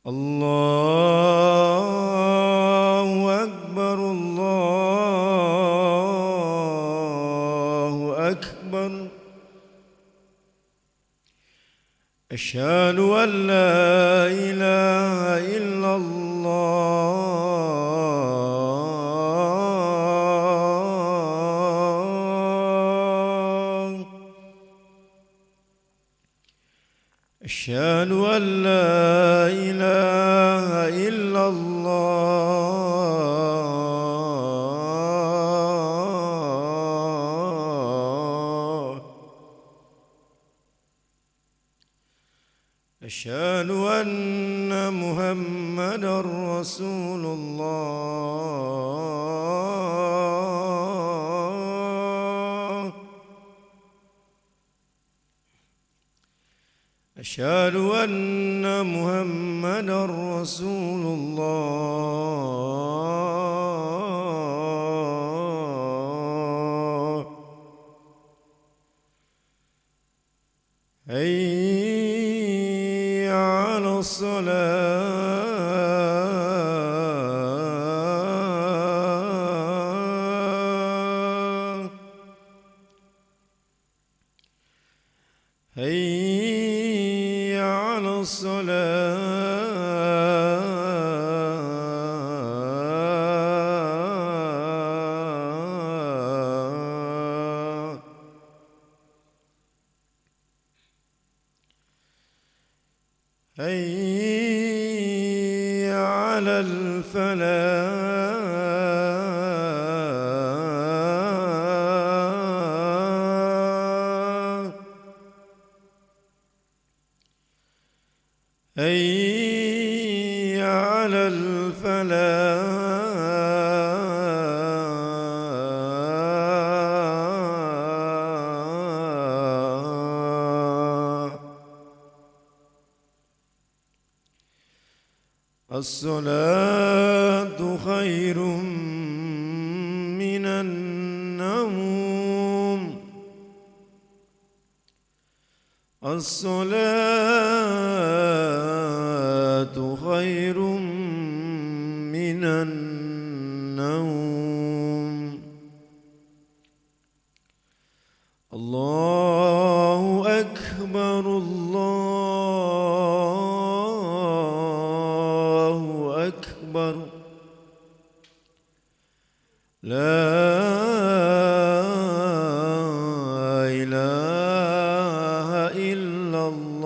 الله أكبر الله أكبر. أشهد أن لا إله إلا الله. أشهد أن لا إله إلا الله. أشهد أن محمدًا رسول الله. أشهد أن محمدًا رسول الله. حي على الصلاة. حي على الصلاة. حي على الفلاح. حي على الفلاح. الصلاة خير من النوم. الصلاة خير من النوم. الله أكبر الله أكبر. لا إله إلا الله.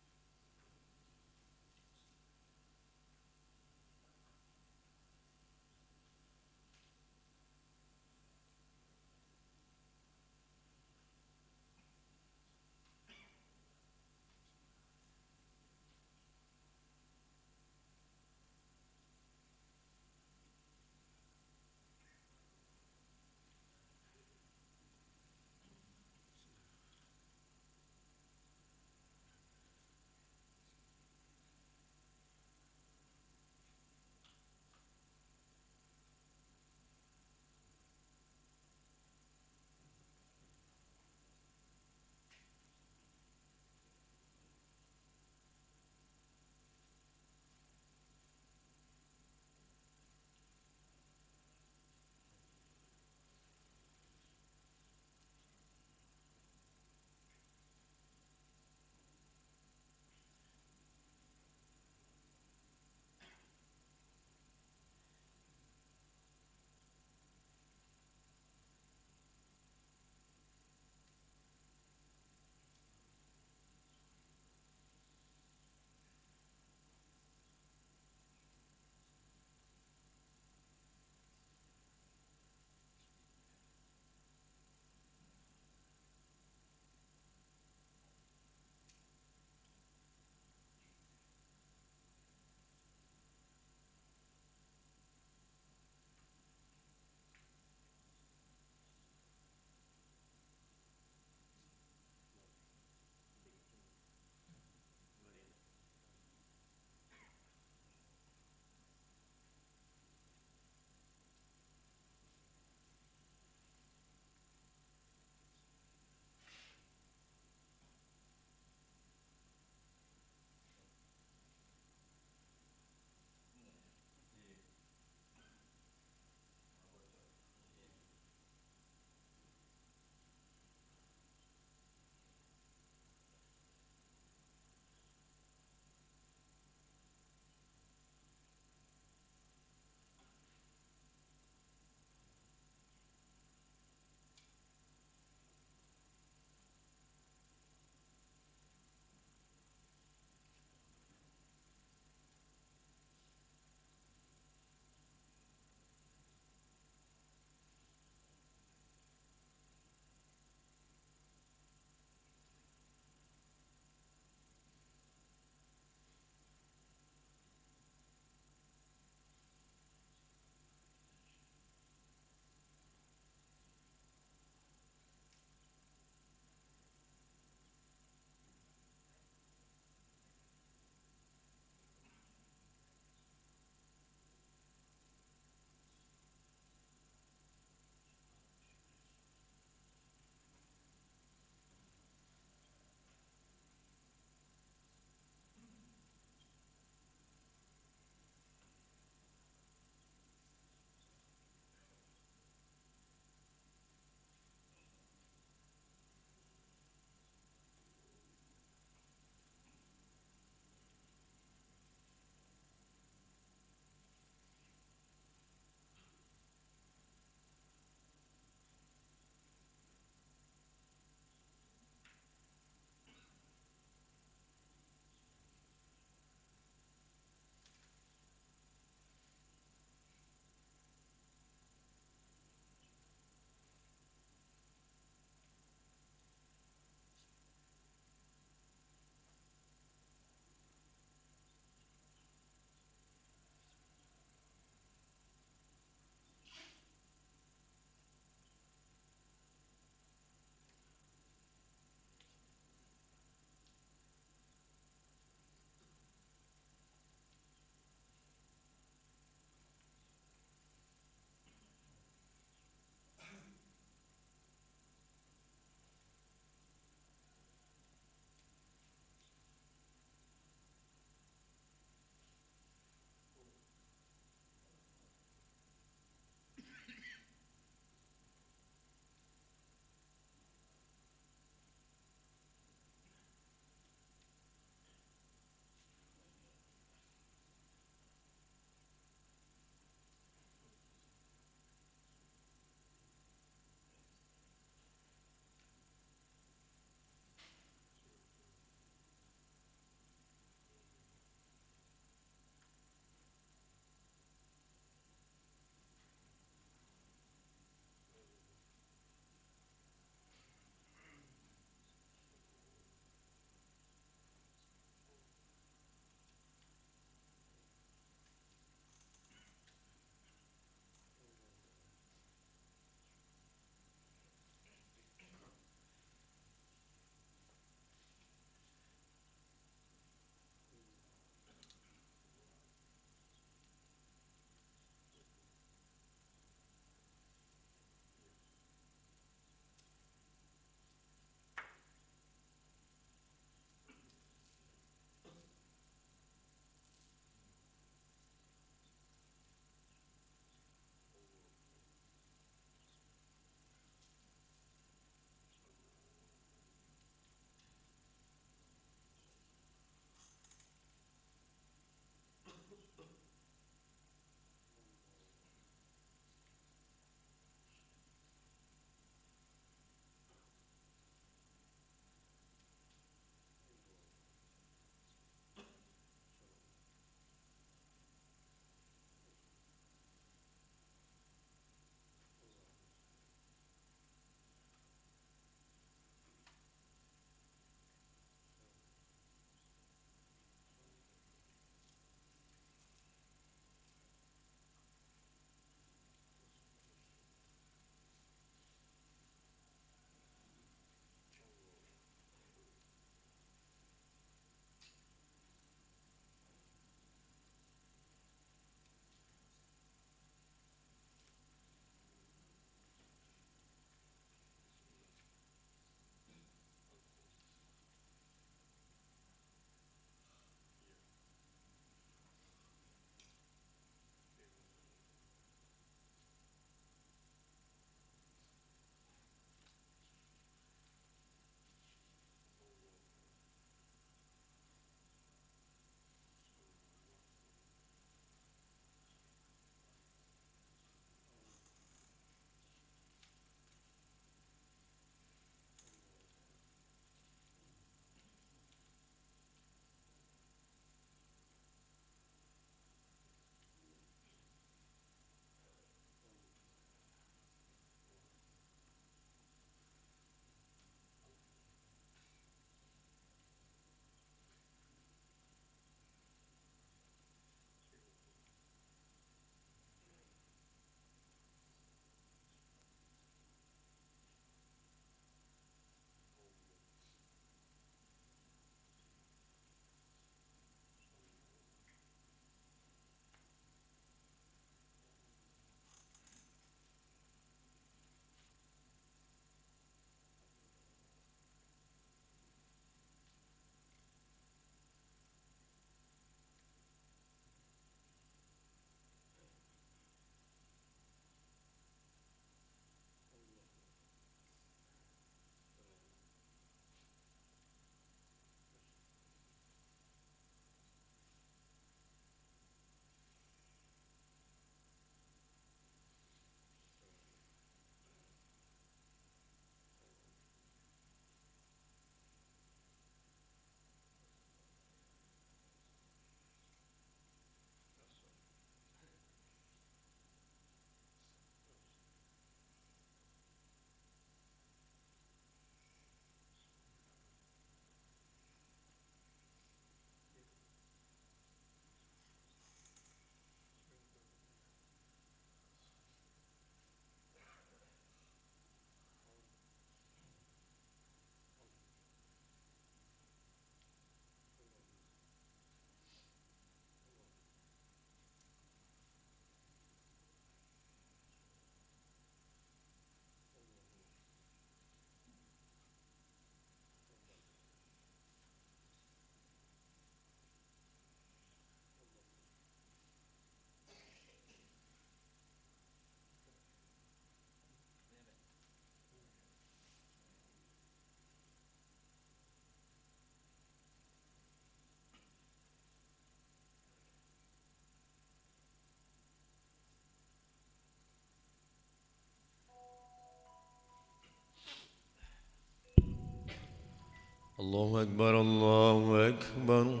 الله أكبر الله أكبر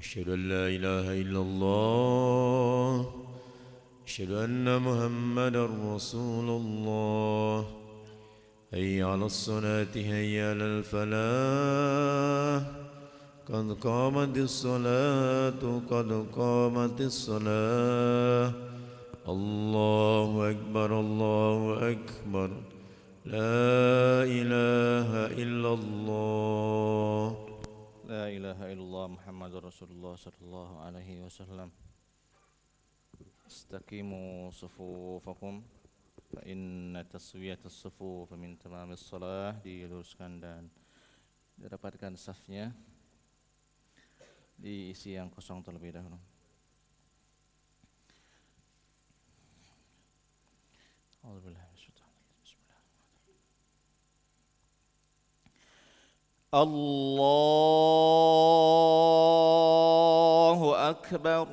أشهد أن لا إله إلا الله أشهد أن محمدا رسول الله هيا على الصلاة هيا على الفلاح قد قامت الصلاة قد قامت الصلاة الله أكبر الله أكبر لا إله إلا الله لا إله إلا الله محمد رسول الله صلى الله عليه وسلم استقيموا صفوفكم فإن taswiyatus sufuf min tamamis shalah. Diluruskan dan dirapatkan safnya, diisi yang kosong terlebih dahulu. Allahu Akbar.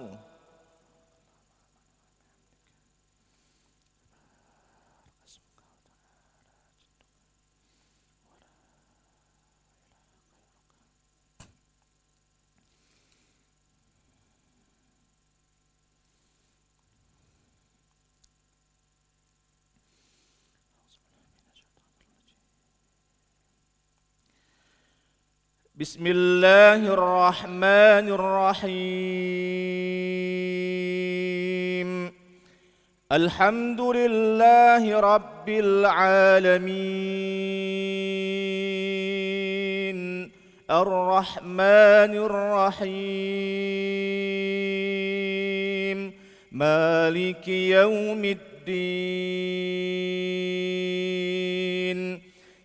Bismillahirrahmanirrahim. Alhamdulillahi rabbil alamin. Ar-Rahmanir Rahim. Maliki yaumiddin.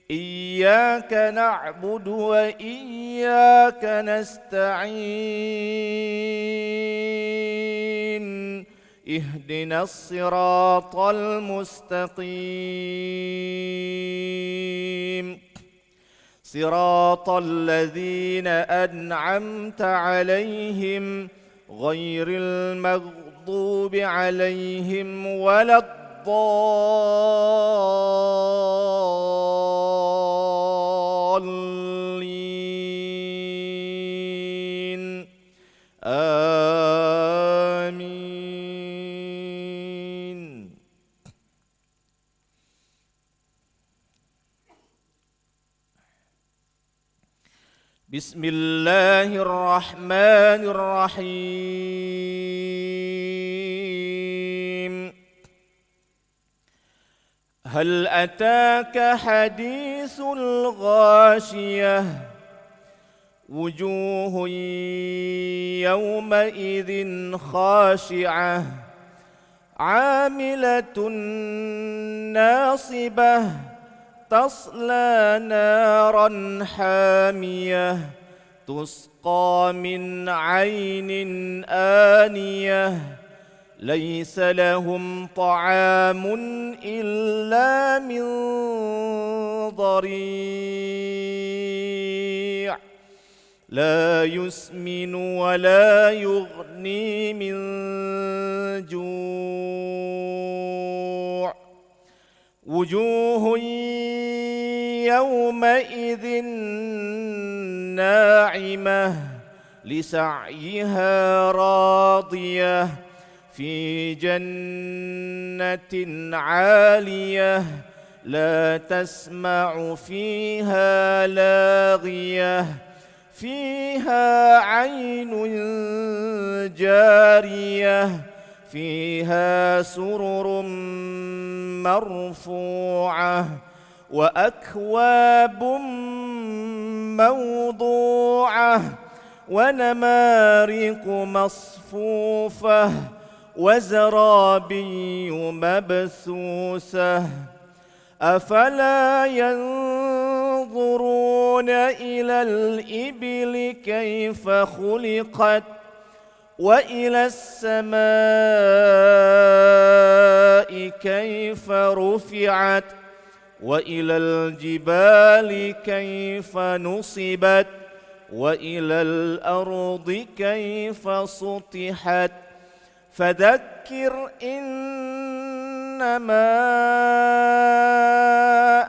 Iyyaka na'budu wa iyyaka nasta'in. Ihdinas siratal mustaqim. Siratal ladzina an'amta 'alaihim ghairil maghdubi 'alaihim waladdallin. Amin. Bismillahirrahmanirrahim. Hal ataka hadithul ghashiyah. Wujuhun yawma idhin khashi'ah. Amilatun nasibah. Tasla naran hamiyah. Tusqa min aynin aniyah. ليس لهم طعام إلا من ضريع لا يسمن ولا يغني من جوع وجوه يومئذ ناعمة لسعيها راضية في جنة عالية لا تسمع فيها لاغية فيها عين جارية فيها سرر مرفوعة وأكواب موضوعة ونمارق مصفوفة وزرابي مبثوثة أفلا ينظرون إلى الإبل كيف خلقت وإلى السماء كيف رفعت وإلى الجبال كيف نصبت وإلى الأرض كيف سطحت فذكر إنما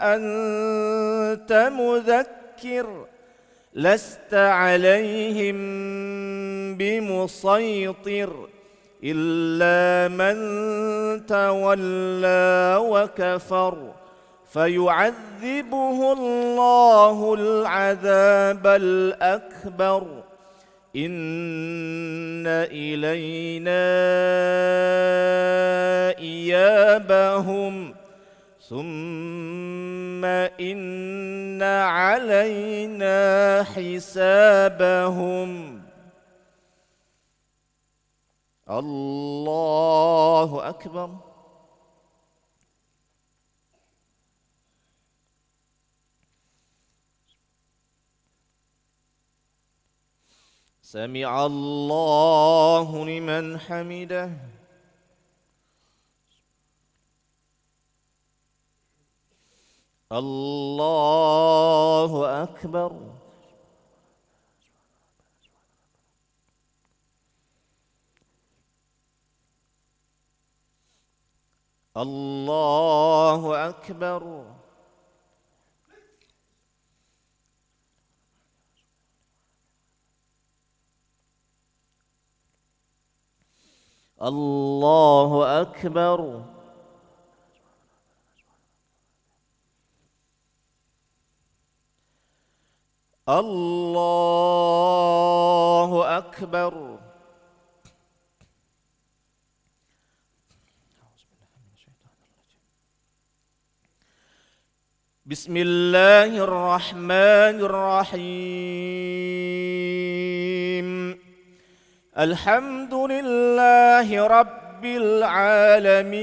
أنت مذكر لست عليهم بمسيطر إلا من تولى وكفر فيعذبه الله العذاب الأكبر إن إلينا إيابهم ثم إن علينا حسابهم. الله أكبر. سمع الله لمن حمده. الله أكبر. الله أكبر. الله أكبر. الله أكبر. بسم الله الرحمن الرحيم. الحمد لله رب العالمين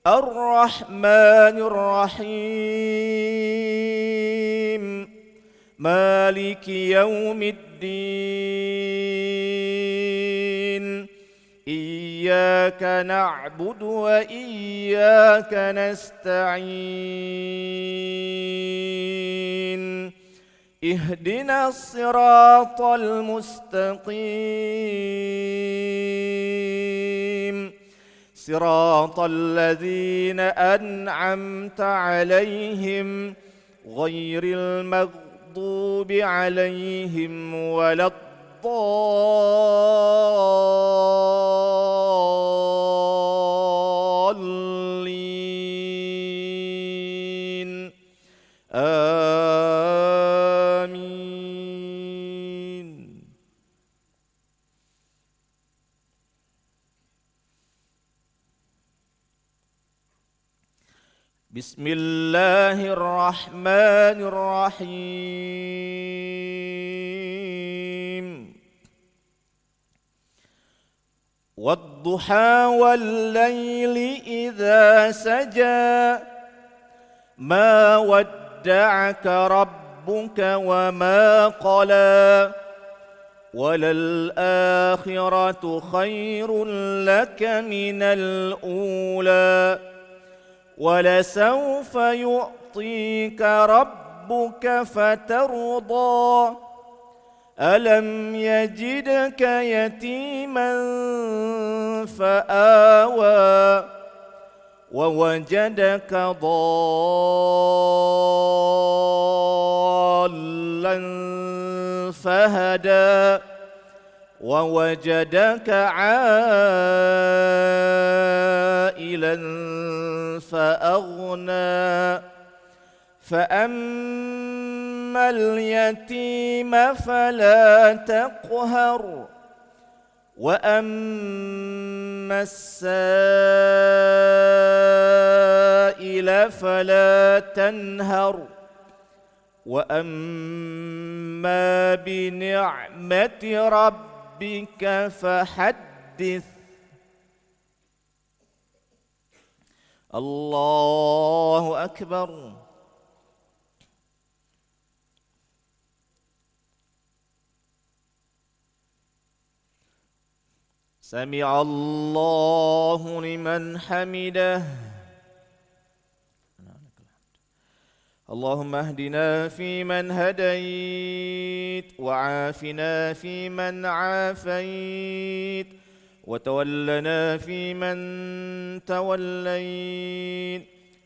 الرحمن الرحيم مالك يوم الدين إياك نعبد وإياك نستعين اهدنا الصراط المستقيم صراط الذين أنعمت عليهم غير المغضوب عليهم ولا الضالين آمين. بسم الله الرحمن الرحيم والضحى والليل إذا سجى ما ودعك ربك وما قلى وللآخرة خير لك من الأولى ولسوف يعطيك ربك فترضى ألم يجدك يتيما فآوى ووجدك ضالا فهدى ووجدك عائلا فأغنى فأما اليتيم فلا تقهر وأما السائل فلا تنهر وأما بنعمة ربك فحدث. الله أكبر. سمع الله لمن حمده. اللهم اهدنا فيمن هديت وعافنا فيمن عافيت وتولنا فيمن توليت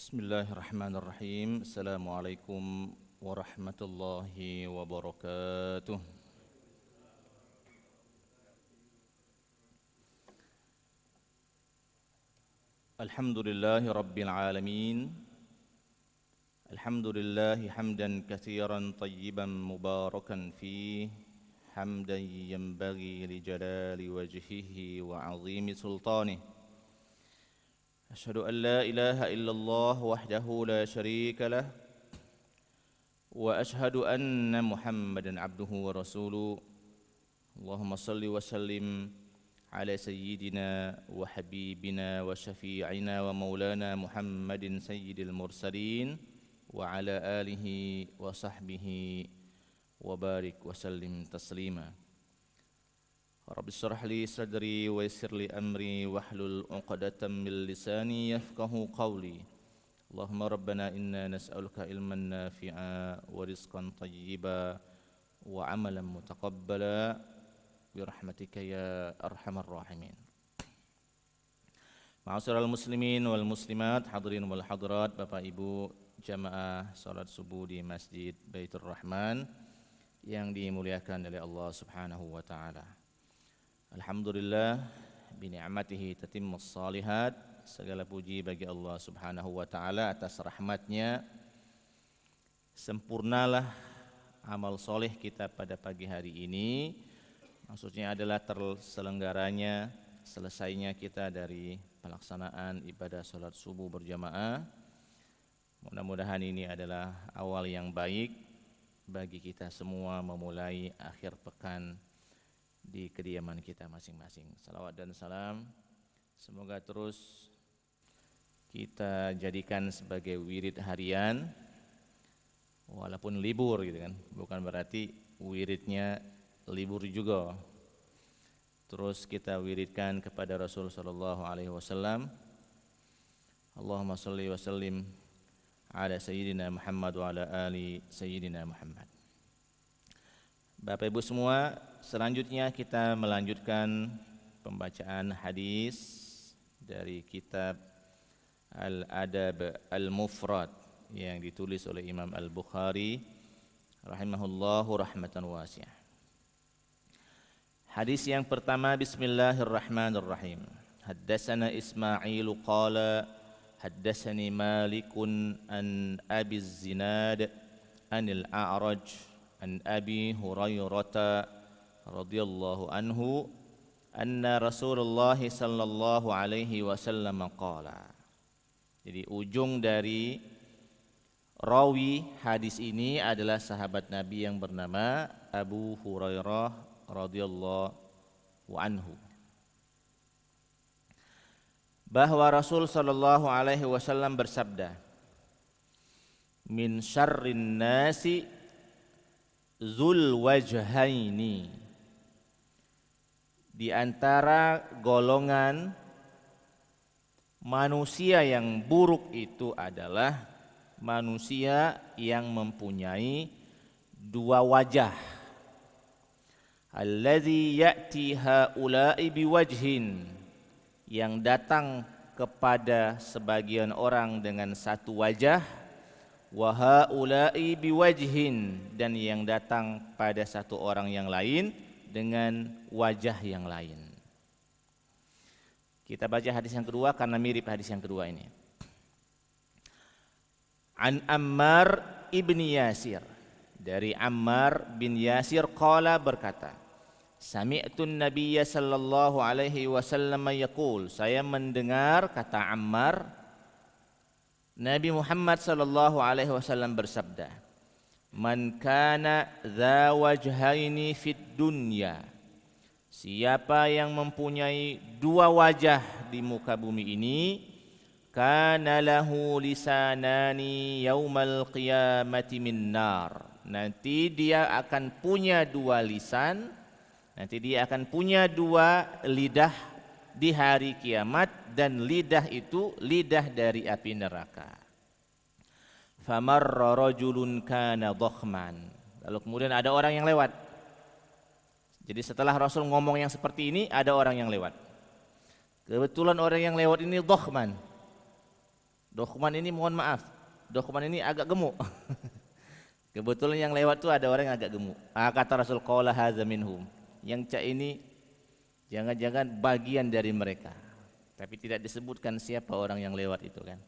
Bismillahirrahmanirrahim. Assalamualaikum warahmatullahi wabarakatuh. Alhamdulillahi rabbil alamin. Alhamdulillahi hamdan katsiran tayyiban mubarakan fih. Hamdan yanbaghi li jalali wajhihi wa 'azimi sultanih. Asyhadu an la ilaha illallah wahdahu la syarika lah. Wa asyhadu anna Muhammadan abduhu wa rasuluh. Allahumma salli wa sallim ala sayyidina wa habibina wa syafi'ina wa maulana Muhammadin sayyidil mursalin wa ala alihi wa sahbihi wa barik wa sallim taslima. Rabbi shrah li sadri wa yassir li amri wahlul 'uqdatam min lisani yafqahu qawli. Allahumma rabbana inna nas'aluka ilman nafi'a wa rizqan thayyiba wa 'amalan mutaqabbala birahmatika ya arhamar rahimin. Ma'asyiral muslimin wal muslimat, hadirin wal hadirat, Bapak Ibu jamaah salat subuh di Masjid Baitur Rahman yang dimuliakan oleh Allah Subhanahu wa taala. Alhamdulillah bi ni'matihi tatimmus shalihat. Segala puji bagi Allah Subhanahu wa taala atas rahmatnya. Sempurnalah amal soleh kita pada pagi hari ini. Maksudnya adalah terselenggaranya, selesainya kita dari pelaksanaan ibadah salat subuh berjamaah. Mudah-mudahan ini adalah awal yang baik bagi kita semua memulai akhir pekan di kediaman kita masing-masing. Salawat dan salam semoga terus kita jadikan sebagai wirid harian walaupun libur gitu kan. Bukan berarti wiridnya libur juga. Terus kita wiridkan kepada Rasul sallallahu alaihi wasallam. Allahumma shalli wa sallim ala sayyidina Muhammad wa ala ali sayyidina Muhammad. Bapak Ibu semua, selanjutnya kita melanjutkan pembacaan hadis dari kitab Al-Adab Al-Mufrad yang ditulis oleh Imam Al-Bukhari rahimahullahu rahmatan wasi'ah. Hadis yang pertama, bismillahirrahmanirrahim. Haddatsana Ismailu qala haddatsani Malikun an Abi Zinad anil A'raj an Abi Hurairah radhiyallahu anhu anna Rasulullah sallallahu alaihi wasallam qala. Jadi ujung dari rawi hadis ini adalah sahabat Nabi yang bernama Abu Hurairah radhiyallahu anhu, bahwa Rasul sallallahu alaihi wasallam bersabda, min syarrin nasi zul wajhaini, di antara golongan manusia yang buruk itu adalah manusia yang mempunyai dua wajah. Allazi ya'ti haula'i biwajhin, yang datang kepada sebagian orang dengan satu wajah, wa haula'i biwajhin, dan yang datang pada satu orang yang lain dengan wajah yang lain. Kita baca hadis yang kedua karena mirip hadis yang kedua ini. An Ammar ibni Yasir, dari Ammar bin Yasir qala berkata, sami'tun nabiyya sallallahu alaihi wasallam yaqul, saya mendengar, kata Ammar, Nabi Muhammad sallallahu alaihi wasallam bersabda, man kana dza wajhaini fid dunya, siapa yang mempunyai dua wajah di muka bumi ini, kana lahu lisanani yaumal qiyamati min nar, nanti dia akan punya dua lisan, nanti dia akan punya dua lidah di hari kiamat, dan lidah itu lidah dari api neraka. Famarra rajulun kana dhakhman, lalu kemudian ada orang yang lewat. Jadi setelah Rasul ngomong yang seperti ini, ada orang yang lewat. Kebetulan orang yang lewat ini dhakhman, Dokumen ini mohon maaf, dokumen ini agak gemuk. Kebetulan yang lewat tuh ada orang yang agak gemuk. Kata Rasul, qala hadza minhum. Yang cak ini jangan-jangan bagian dari mereka. Tapi tidak disebutkan siapa orang yang lewat itu kan.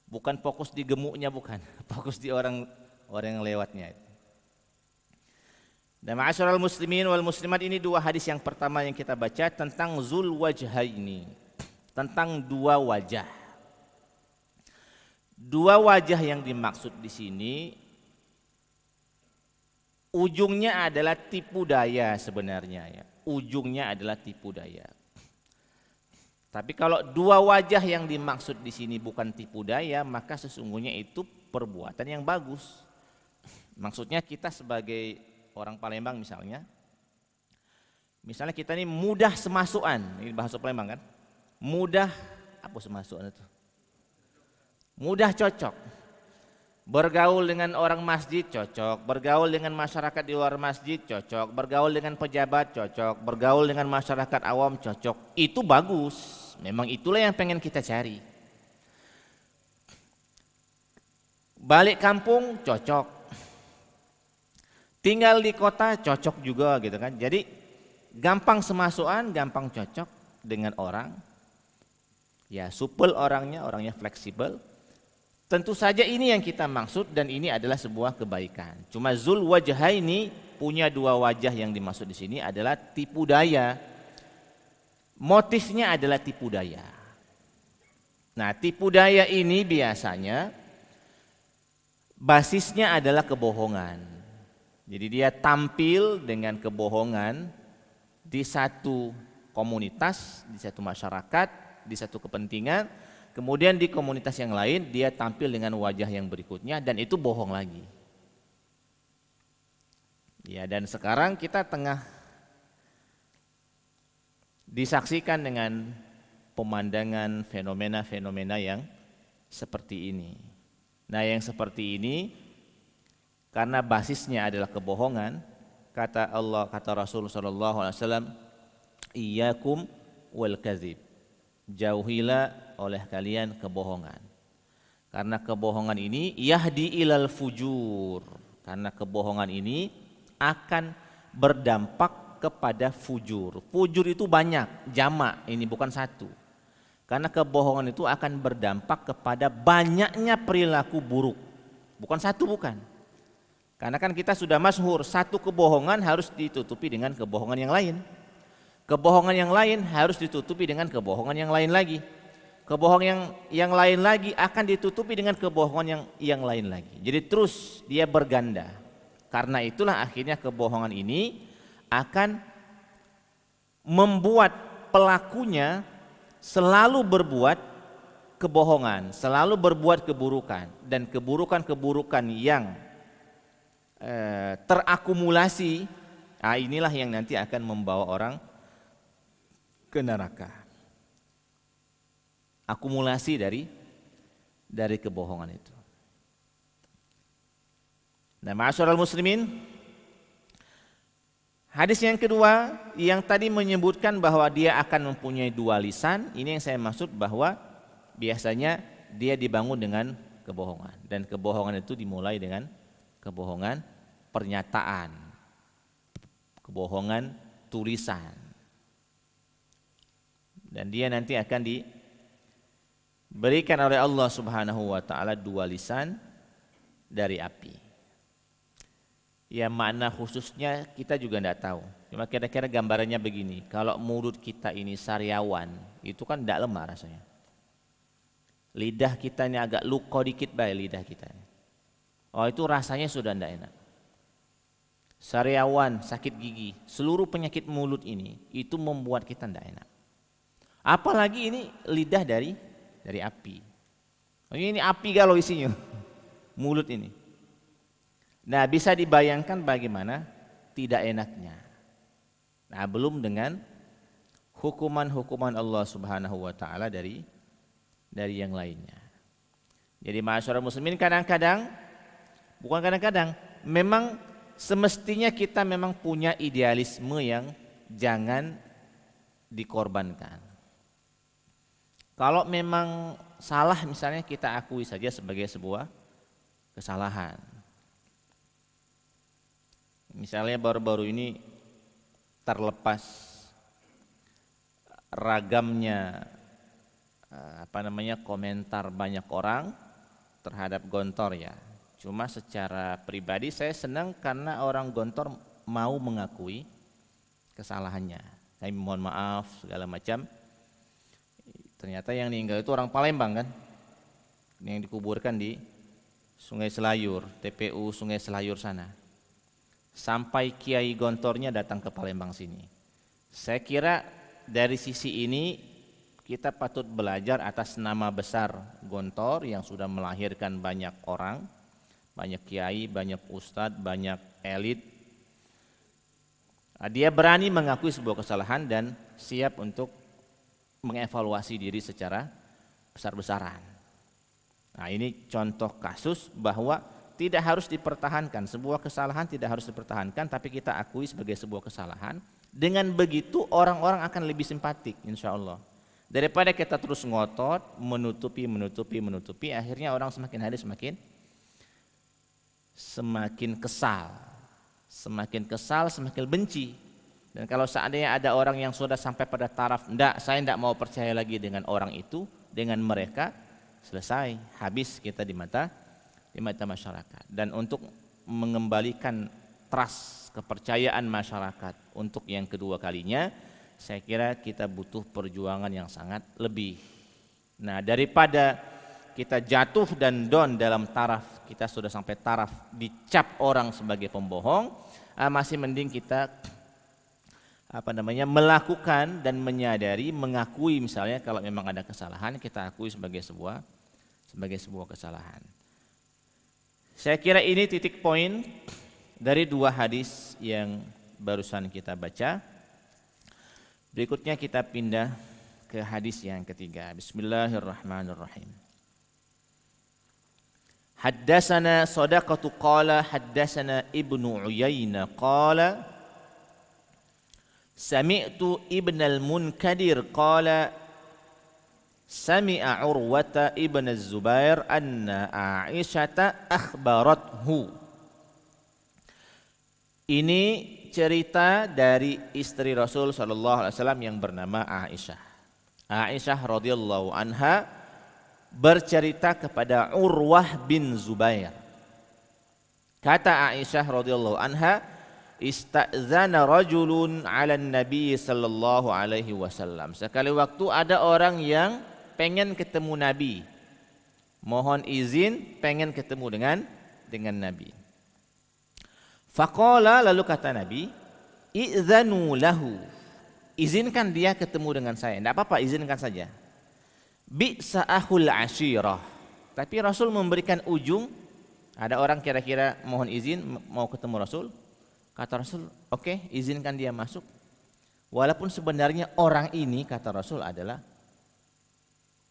Bukan fokus di gemuknya, bukan. Fokus di orang yang lewatnya itu. Dan ma'asyiral muslimin wal muslimat, ini dua hadis yang pertama yang kita baca tentang zul wajhaini. Tentang dua wajah. Dua wajah yang dimaksud di sini ujungnya adalah tipu daya sebenarnya ya. Ujungnya adalah tipu daya. Tapi kalau dua wajah yang dimaksud di sini bukan tipu daya, maka sesungguhnya itu perbuatan yang bagus. Maksudnya kita sebagai orang Palembang misalnya kita ini mudah semasukan, ini bahasa Palembang kan? Mudah apa semasukan itu? Mudah cocok, bergaul dengan orang masjid cocok, bergaul dengan masyarakat di luar masjid cocok, bergaul dengan pejabat cocok, bergaul dengan masyarakat awam cocok. Itu bagus, memang itulah yang pengen kita cari. Balik kampung cocok, tinggal di kota cocok juga gitu kan. Jadi gampang semasukan, gampang cocok dengan orang, ya supel orangnya fleksibel. Tentu saja ini yang kita maksud dan ini adalah sebuah kebaikan. Cuma zul wajhaini punya dua wajah yang dimaksud di sini adalah tipu daya. Motifnya adalah tipu daya. Nah, tipu daya ini biasanya basisnya adalah kebohongan. Jadi dia tampil dengan kebohongan di satu komunitas, di satu masyarakat, di satu kepentingan. Kemudian di komunitas yang lain dia tampil dengan wajah yang berikutnya dan itu bohong lagi. Ya, dan sekarang kita tengah disaksikan dengan pemandangan fenomena-fenomena yang seperti ini. Nah, yang seperti ini karena basisnya adalah kebohongan, kata Allah, kata Rasul sallallahu alaihi wasallam, iyyakum wal kadzib. Jauhilah oleh kalian kebohongan. Karena kebohongan ini yahdi ilal fujur. Karena kebohongan ini akan berdampak kepada fujur. Fujur itu banyak, jamak, ini bukan satu. Karena kebohongan itu akan berdampak kepada banyaknya perilaku buruk. Bukan satu, bukan. Karena kan kita sudah masyhur, satu kebohongan harus ditutupi dengan kebohongan yang lain. Kebohongan yang lain harus ditutupi dengan kebohongan yang lain lagi. Kebohongan yang lain lagi akan ditutupi dengan kebohongan yang lain lagi. Jadi terus dia berganda. Karena itulah akhirnya kebohongan ini akan membuat pelakunya selalu berbuat kebohongan, selalu berbuat keburukan, dan keburukan-keburukan yang terakumulasi, inilah yang nanti akan membawa orang ke neraka. Akumulasi dari kebohongan itu. Nah, ma'asyiral muslimin, hadis yang kedua yang tadi menyebutkan bahwa dia akan mempunyai dua lisan, ini yang saya maksud bahwa biasanya dia dibangun dengan kebohongan, dan kebohongan itu dimulai dengan kebohongan pernyataan, kebohongan tulisan. Dan dia nanti akan diberikan oleh Allah Subhanahu wa taala dua lisan dari api. Ya, makna khususnya kita juga tidak tahu. Cuma kira-kira gambarannya begini, kalau mulut kita ini sariawan, itu kan tidak lemah rasanya. Lidah kita ini agak luko dikit baik lidah kita ini. Oh, itu rasanya sudah tidak enak. Sariawan, sakit gigi, seluruh penyakit mulut ini itu membuat kita tidak enak. Apalagi ini lidah dari api. Ini api kalau isinya mulut ini. Nah, bisa dibayangkan bagaimana tidak enaknya. Nah, belum dengan hukuman-hukuman Allah Subhanahu wa taala dari yang lainnya. Jadi ma'asyiral muslimin, kadang-kadang, bukan kadang-kadang, memang semestinya kita memang punya idealisme yang jangan dikorbankan. Kalau memang salah misalnya kita akui saja sebagai sebuah kesalahan. Misalnya baru-baru ini terlepas ragamnya komentar banyak orang terhadap Gontor ya. Cuma secara pribadi saya senang karena orang Gontor mau mengakui kesalahannya. Kami mohon maaf segala macam. Ternyata yang meninggal itu orang Palembang kan, yang dikuburkan di Sungai Selayur, TPU Sungai Selayur sana. Sampai Kiai Gontornya datang ke Palembang sini. Saya kira dari sisi ini kita patut belajar atas nama besar Gontor yang sudah melahirkan banyak orang, banyak kiai, banyak ustadz, banyak elit. Dia berani mengakui sebuah kesalahan dan siap untuk mengevaluasi diri secara besar-besaran. Nah, ini contoh kasus bahwa tidak harus dipertahankan, sebuah kesalahan tidak harus dipertahankan, tapi kita akui sebagai sebuah kesalahan. Dengan begitu orang-orang akan lebih simpatik insya Allah. Daripada kita terus ngotot, menutupi, akhirnya orang semakin hari semakin kesal, semakin benci. Dan kalau seandainya ada orang yang sudah sampai pada taraf, saya tidak mau percaya lagi dengan orang itu, dengan mereka, selesai, habis kita di mata masyarakat. Dan untuk mengembalikan trust, kepercayaan masyarakat untuk yang kedua kalinya, saya kira kita butuh perjuangan yang sangat lebih. Nah, daripada kita jatuh dan down dalam taraf, kita sudah sampai taraf dicap orang sebagai pembohong, masih mending kita melakukan dan menyadari, mengakui misalnya kalau memang ada kesalahan, kita akui sebagai sebuah kesalahan. Saya kira ini titik poin dari dua hadis yang barusan kita baca. Berikutnya kita pindah ke hadis yang ketiga. Bismillahirrahmanirrahim. Haddatsana Sadaqatu qala haddatsana Ibnu Uyainah qala sami'tu Ibnal Munkadir qala sami'a Urwata ibn Az-Zubair anna Aisyata akhbarathu. Ini cerita dari istri Rasul sallallahu alaihi wasallam yang bernama Aisyah. Aisyah radhiyallahu anha bercerita kepada Urwah bin Zubair. Kata Aisyah radhiyallahu anha, istazana rajulun 'ala Nabi sallallahu alaihi wasallam. Sekali waktu ada orang yang pengen ketemu Nabi, mohon izin pengen ketemu dengan Nabi. Faqala, lalu kata Nabi, i'zanu lahu, izinkan dia ketemu dengan saya. Tidak apa-apa, izinkan saja. Bi'sa ahul ashirah. Tapi Rasul memberikan ujung. Ada orang kira-kira mohon izin mau ketemu Rasul. Kata Rasul, oke, izinkan dia masuk. Walaupun sebenarnya orang ini, kata Rasul, adalah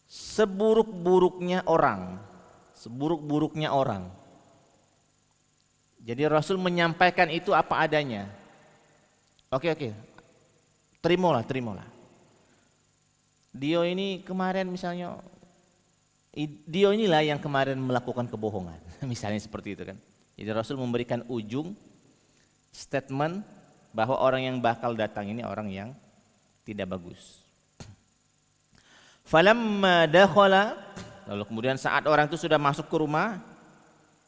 seburuk-buruknya orang. Jadi Rasul menyampaikan itu apa adanya. Oke, terimalah. Dia ini kemarin misalnya, dia inilah yang kemarin melakukan kebohongan. Misalnya seperti itu kan. Jadi Rasul memberikan ujung statement bahwa orang yang bakal datang ini orang yang tidak bagus. Falamma dakhala, lalu kemudian saat orang itu sudah masuk ke rumah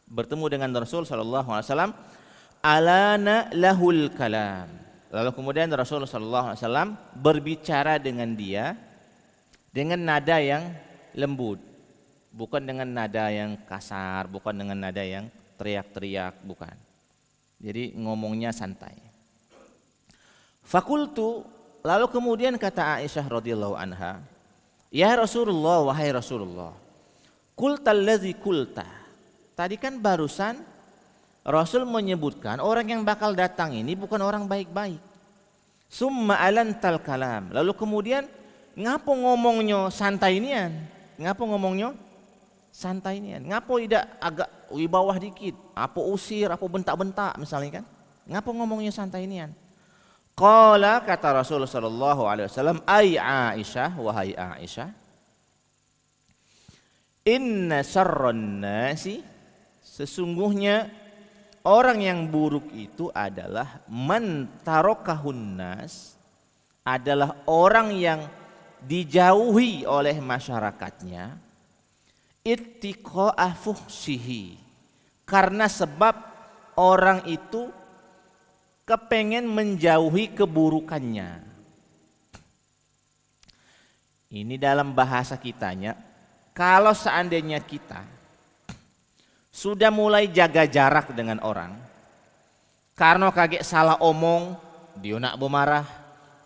bertemu dengan Rasul sallallahu alaihi wasallam, alana lahul kalam. Lalu kemudian Rasul sallallahu alaihi wasallam berbicara dengan dia dengan nada yang lembut, bukan dengan nada yang kasar, bukan dengan nada yang teriak-teriak, bukan. Jadi ngomongnya santai. Fakultu, lalu kemudian kata Aisyah radhiyallahu anha, ya Rasulullah, wahai Rasulullah, qultallazi qulta. Tadi kan barusan Rasul menyebutkan orang yang bakal datang ini bukan orang baik-baik. Summa alantal kalam. Lalu kemudian ngapo ngomongnya santai nian? Ngapo ngomongnya santai nian? Ngapo tidak agak wibawah dikit? Apa usir, apa bentak-bentak misalnya kan? Ngapo ngomongnya santai nian? Qala, kata Rasulullah sallallahu alaihi wasallam, ai Aisyah, wahai Aisyah, Inna syarron nasi, sesungguhnya orang yang buruk itu adalah man tarokahun nas, adalah orang yang dijauhi oleh masyarakatnya, ittiqa'a fuhsyihi, karena sebab orang itu kepengen menjauhi keburukannya. Ini dalam bahasa kitanya, kalau seandainya kita sudah mulai jaga jarak dengan orang, karena kaget salah omong, dia nak bermarah,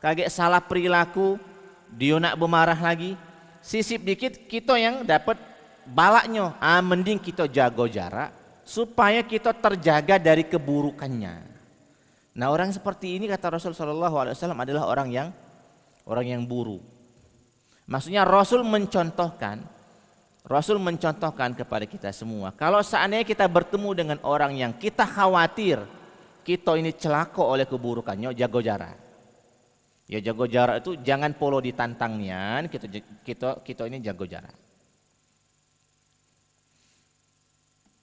kaget salah perilaku, dia nak bermarah lagi, sisip dikit kita yang dapat balaknya. Mending kita jaga jarak supaya kita terjaga dari keburukannya. Nah, orang seperti ini kata Rasul sallallahu alaihi wasallam adalah orang yang buruk. Maksudnya Rasul mencontohkan kepada kita semua, kalau seandainya kita bertemu dengan orang yang kita khawatir kita ini celaka oleh keburukannya, jaga jarak. Ya, jaga jarak itu jangan polo ditantangnya, kita ini jaga jarak.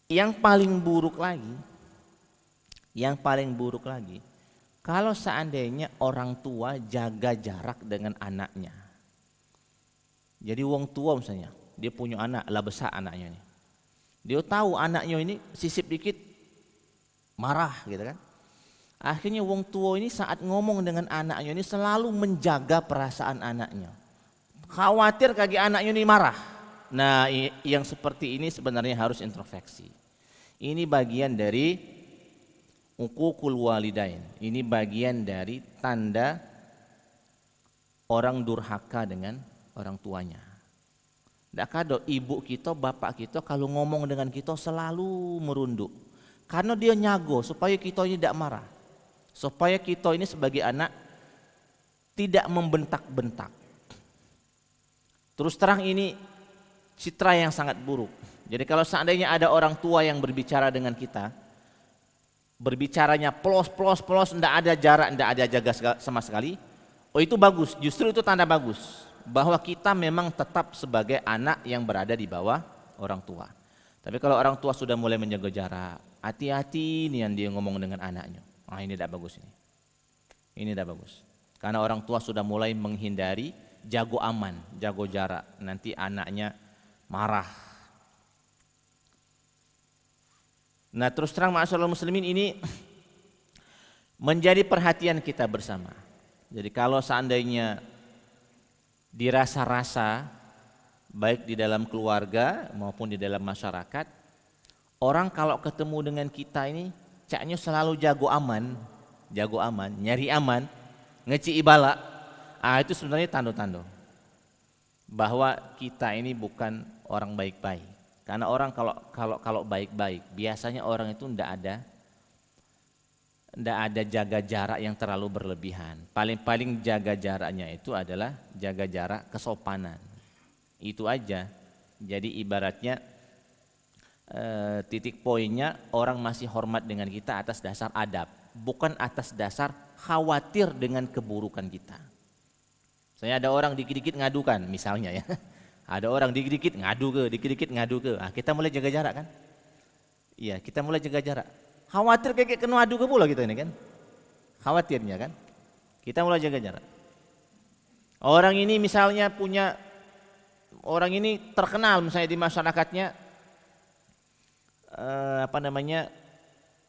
Yang paling buruk lagi, kalau seandainya orang tua jaga jarak dengan anaknya. Jadi wong tua misalnya, dia punya anak, lah besar anaknya ini. Dia tahu anaknya ini sisip dikit marah gitu kan. Akhirnya wong tua ini saat ngomong dengan anaknya ini selalu menjaga perasaan anaknya. Khawatir kaki anaknya ini marah. Nah, yang seperti ini sebenarnya harus introspeksi. Ini bagian dari uququl walidain. Ini bagian dari tanda orang durhaka dengan orang tuanya. Tidak kado ibu kita, bapak kita kalau ngomong dengan kita selalu merunduk. Karena dia nyago supaya kita ini tidak marah. Supaya kita ini sebagai anak tidak membentak-bentak. Terus terang ini citra yang sangat buruk. Jadi kalau seandainya ada orang tua yang berbicara dengan kita, berbicaranya plos, tidak ada jarak, tidak ada jaga sama sekali, oh itu bagus, justru itu tanda bagus bahwa kita memang tetap sebagai anak yang berada di bawah orang tua. Tapi kalau orang tua sudah mulai menjaga jarak, hati-hati nih yang dia ngomong dengan anaknya. Ini tidak bagus ini. Ini tidak bagus. Karena orang tua sudah mulai menghindari, jago aman, jago jarak. Nanti anaknya marah. Nah, terus terang ma'asyiral muslimin, ini menjadi perhatian kita bersama. Jadi kalau seandainya dirasa-rasa baik di dalam keluarga maupun di dalam masyarakat, orang kalau ketemu dengan kita ini caknya selalu jago aman, nyari aman, ngeci ibala. Itu sebenarnya tanda-tanda bahwa kita ini bukan orang baik-baik. Karena orang kalau baik-baik, biasanya orang itu ndak ada jaga jarak yang terlalu berlebihan. Paling jaga jaraknya itu adalah jaga jarak kesopanan. Itu aja. Jadi ibaratnya titik poinnya orang masih hormat dengan kita atas dasar adab, bukan atas dasar khawatir dengan keburukan kita. Misalnya ada orang dikit-dikit ngadukan misalnya ya. Ada orang dikit-dikit ngadu ke. Kita mulai jaga jarak kan? Iya, kita mulai jaga jarak. Khawatir kayak kena adu ke pula kita ini kan? Khawatirnya kan? Kita mulai jaga jarak. Orang ini misalnya orang ini terkenal misalnya di masyarakatnya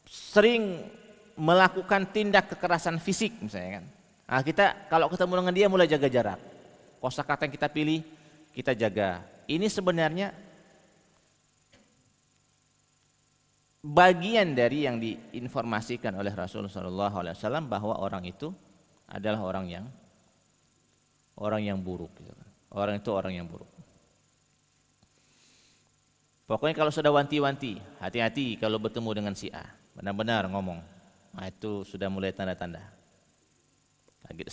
sering melakukan tindak kekerasan fisik misalnya kan. Kita kalau ketemu dengan dia mulai jaga jarak. Kosakata yang kita pilih kita jaga. Ini sebenarnya bagian dari yang diinformasikan oleh Rasulullah SAW bahwa orang itu adalah orang yang buruk. Orang itu orang yang buruk. Pokoknya kalau sudah wanti-wanti, hati-hati kalau bertemu dengan si A. Benar-benar ngomong. Itu sudah mulai tanda-tanda. Kaget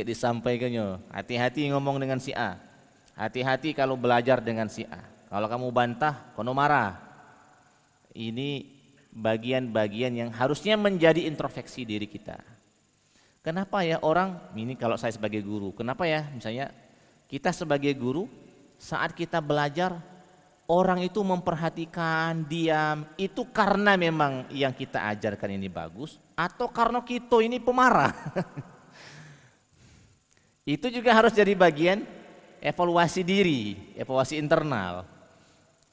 disampaikannya. Hati-hati ngomong dengan si A. Hati-hati kalau belajar dengan si A. Kalau kamu bantah, kono marah. Ini bagian-bagian yang harusnya menjadi introspeksi diri kita. Kenapa ya orang, ini kalau saya sebagai guru, kenapa ya misalnya kita sebagai guru saat kita belajar orang itu memperhatikan, diam, itu karena memang yang kita ajarkan ini bagus atau karena kita ini pemarah. Itu juga harus jadi bagian evaluasi diri, evaluasi internal.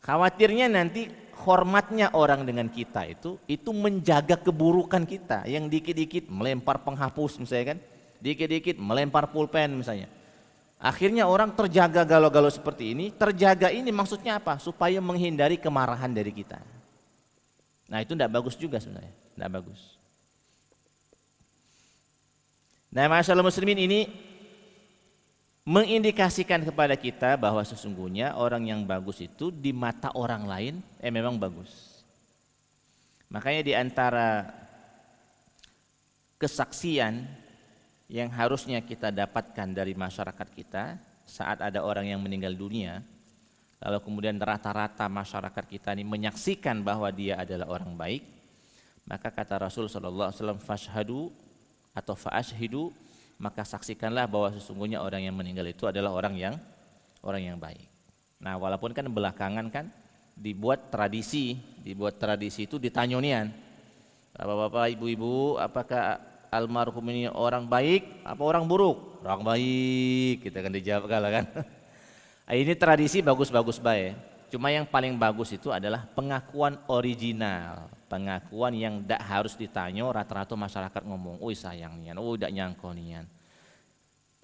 Khawatirnya nanti hormatnya orang dengan kita itu menjaga keburukan kita yang dikit-dikit melempar penghapus misalnya kan, dikit-dikit melempar pulpen misalnya. Akhirnya orang terjaga galau-galau seperti ini. Terjaga ini maksudnya apa? Supaya menghindari kemarahan dari kita. Nah itu tidak bagus juga sebenarnya, tidak bagus. Nah masyaallah muslimin, ini mengindikasikan kepada kita bahwa sesungguhnya orang yang bagus itu di mata orang lain memang bagus. Makanya di antara kesaksian yang harusnya kita dapatkan dari masyarakat kita saat ada orang yang meninggal dunia, lalu kemudian rata-rata masyarakat kita ini menyaksikan bahwa dia adalah orang baik, maka kata Rasul sallallahu alaihi wasallam, fashhadu atau fa'ashhidu, maka saksikanlah bahwa sesungguhnya orang yang meninggal itu adalah orang yang baik. Nah, walaupun kan belakangan kan dibuat tradisi itu ditanyonian. Bapak-bapak, ibu-ibu, apakah almarhum ini orang baik apa orang buruk? Orang baik, kita kan dijawab kalah kan. Ini tradisi bagus-bagus baik. Cuma yang paling bagus itu adalah pengakuan original, pengakuan yang tidak harus ditanya. Rata-rata masyarakat ngomong, "Oi sayangnya, tidak nyangkonian."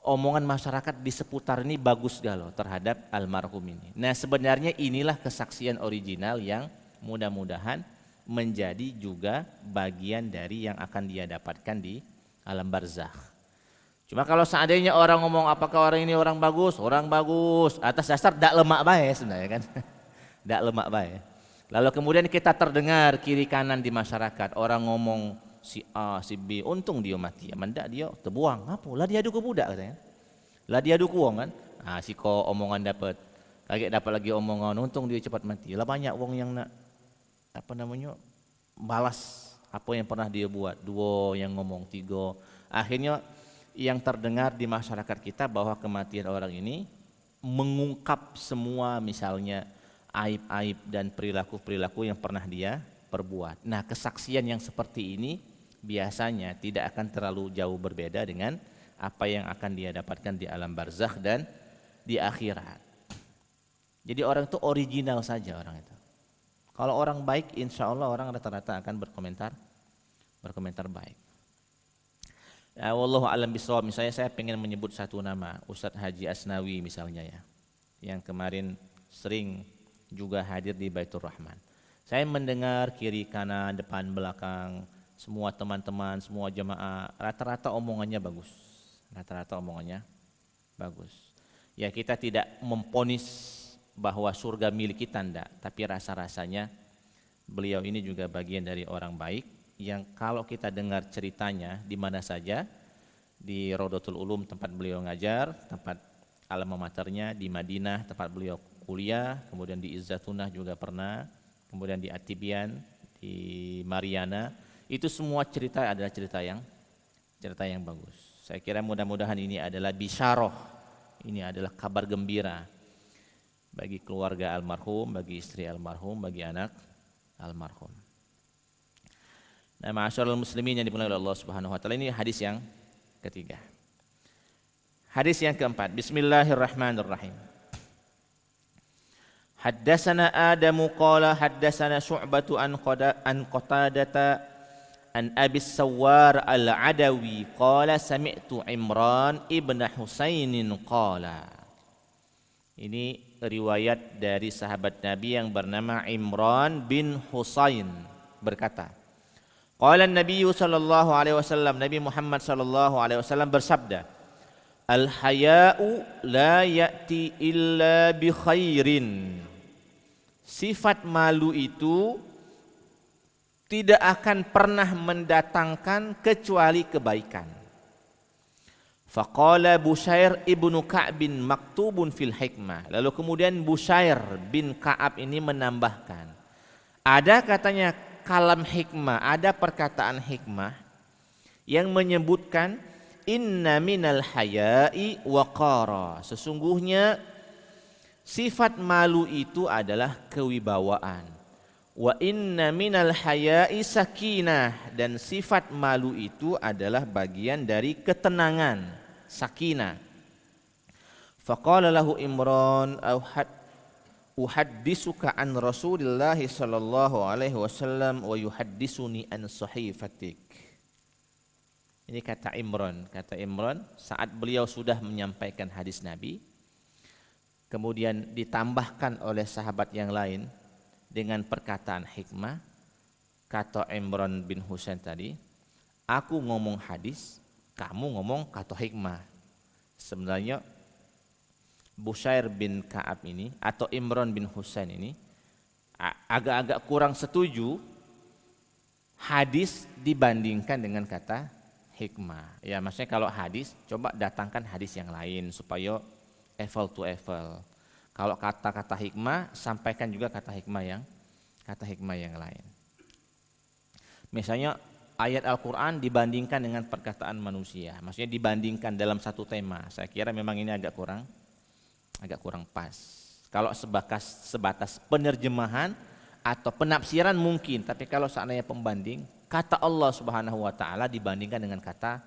Omongan masyarakat di seputar ini bagus galau terhadap almarhum ini. Nah sebenarnya inilah kesaksian original yang mudah-mudahan menjadi juga bagian dari yang akan dia dapatkan di alam barzakh. Cuma kalau seandainya orang ngomong apakah orang ini orang bagus atas dasar dak lemak bae sebenarnya kan. Dak lemak bae. Lalu kemudian kita terdengar kiri kanan di masyarakat orang ngomong si A, si B, untung dia mati. Mendak dia terbuang. Apa? Lah dia adu ke budak katanya. Lah dia adu ke wong kan. Si ko omongan dapat. Kaget dapat lagi omongan, untung dia cepat mati. Lah banyak wong yang nak balas apa yang pernah dia buat. 2 yang ngomong, 3. Akhirnya yang terdengar di masyarakat kita bahwa kematian orang ini mengungkap semua misalnya aib-aib dan perilaku-perilaku yang pernah dia perbuat. Nah kesaksian yang seperti ini biasanya tidak akan terlalu jauh berbeda dengan apa yang akan dia dapatkan di alam barzakh dan di akhirat. Jadi orang itu original saja orang itu. Kalau orang baik, insya Allah orang rata-rata akan berkomentar baik. Ya, wallahu a'lam bishawab. Misalnya saya pengen menyebut satu nama, Ustadz Haji Asnawi misalnya ya, yang kemarin sering juga hadir di Baitur Rahman. Saya mendengar kiri kanan depan belakang semua teman-teman, semua jemaah, rata-rata omongannya bagus. Ya kita tidak memponis bahwa surga milik kita enggak, tapi rasa-rasanya beliau ini juga bagian dari orang baik yang kalau kita dengar ceritanya di mana saja, di Rodotul Ulum tempat beliau ngajar, tempat alma maternya di Madinah tempat beliau kuliah, kemudian di Izzatunah juga pernah, kemudian di Atibian, di Mariana, itu semua cerita adalah cerita yang bagus. Saya kira mudah-mudahan ini adalah bisyarah, ini adalah kabar gembira bagi keluarga almarhum, bagi istri almarhum, bagi anak almarhum. Nah, ma'asyiral muslimin yang dimuliakan oleh Allah Subhanahu wa taala, ini hadis yang ketiga. Hadis yang keempat, bismillahirrahmanirrahim. Haddatsana Adamu qala haddatsana Syu'batu an Qatadata an Abi Sawwar al-Adawi qala sami'tu Imran ibn Husainin qala. Ini riwayat dari sahabat Nabi yang bernama Imran bin Husain berkata, qala an-nabiy sallallahu alaihi wasallam, Nabi Muhammad sallallahu alaihi wasallam bersabda, al-haya'u la ya'ti illa bi khairin. Sifat malu itu tidak akan pernah mendatangkan kecuali kebaikan. Faqala Bushair ibnu Ka'bin maktubun fil hikmah. Lalu kemudian Bushair bin Ka'ab ini menambahkan, ada katanya kalam hikmah, ada perkataan hikmah yang menyebutkan inna minal haya'i waqara. Sesungguhnya Sifat malu itu adalah kewibawaan. Wa inna minal haya'i sakinah, dan sifat malu itu adalah bagian dari ketenangan, sakinah. Faqala lahu Imran, uhaddisuka an Rasulillah sallallahu alaihi wasallam wa yuhaddisuni an sahifatik. Ini kata Imran saat beliau sudah menyampaikan hadis Nabi, kemudian ditambahkan oleh sahabat yang lain dengan perkataan hikmah. Kata Imran bin Husain tadi, aku ngomong hadis, kamu ngomong kata hikmah. Sebenarnya Bushair bin Ka'ab ini atau Imran bin Husain ini agak-agak kurang setuju hadis dibandingkan dengan kata hikmah. Ya, maksudnya kalau hadis, coba datangkan hadis yang lain supaya apple to apple. Kalau kata-kata hikmah, sampaikan juga kata hikmah yang lain. Misalnya ayat Al-Quran dibandingkan dengan perkataan manusia, maksudnya dibandingkan dalam satu tema. Saya kira memang ini agak kurang pas. Kalau sebatas penerjemahan atau penafsiran mungkin, tapi kalau seandainya pembanding, kata Allah Subhanahu wa taala dibandingkan dengan kata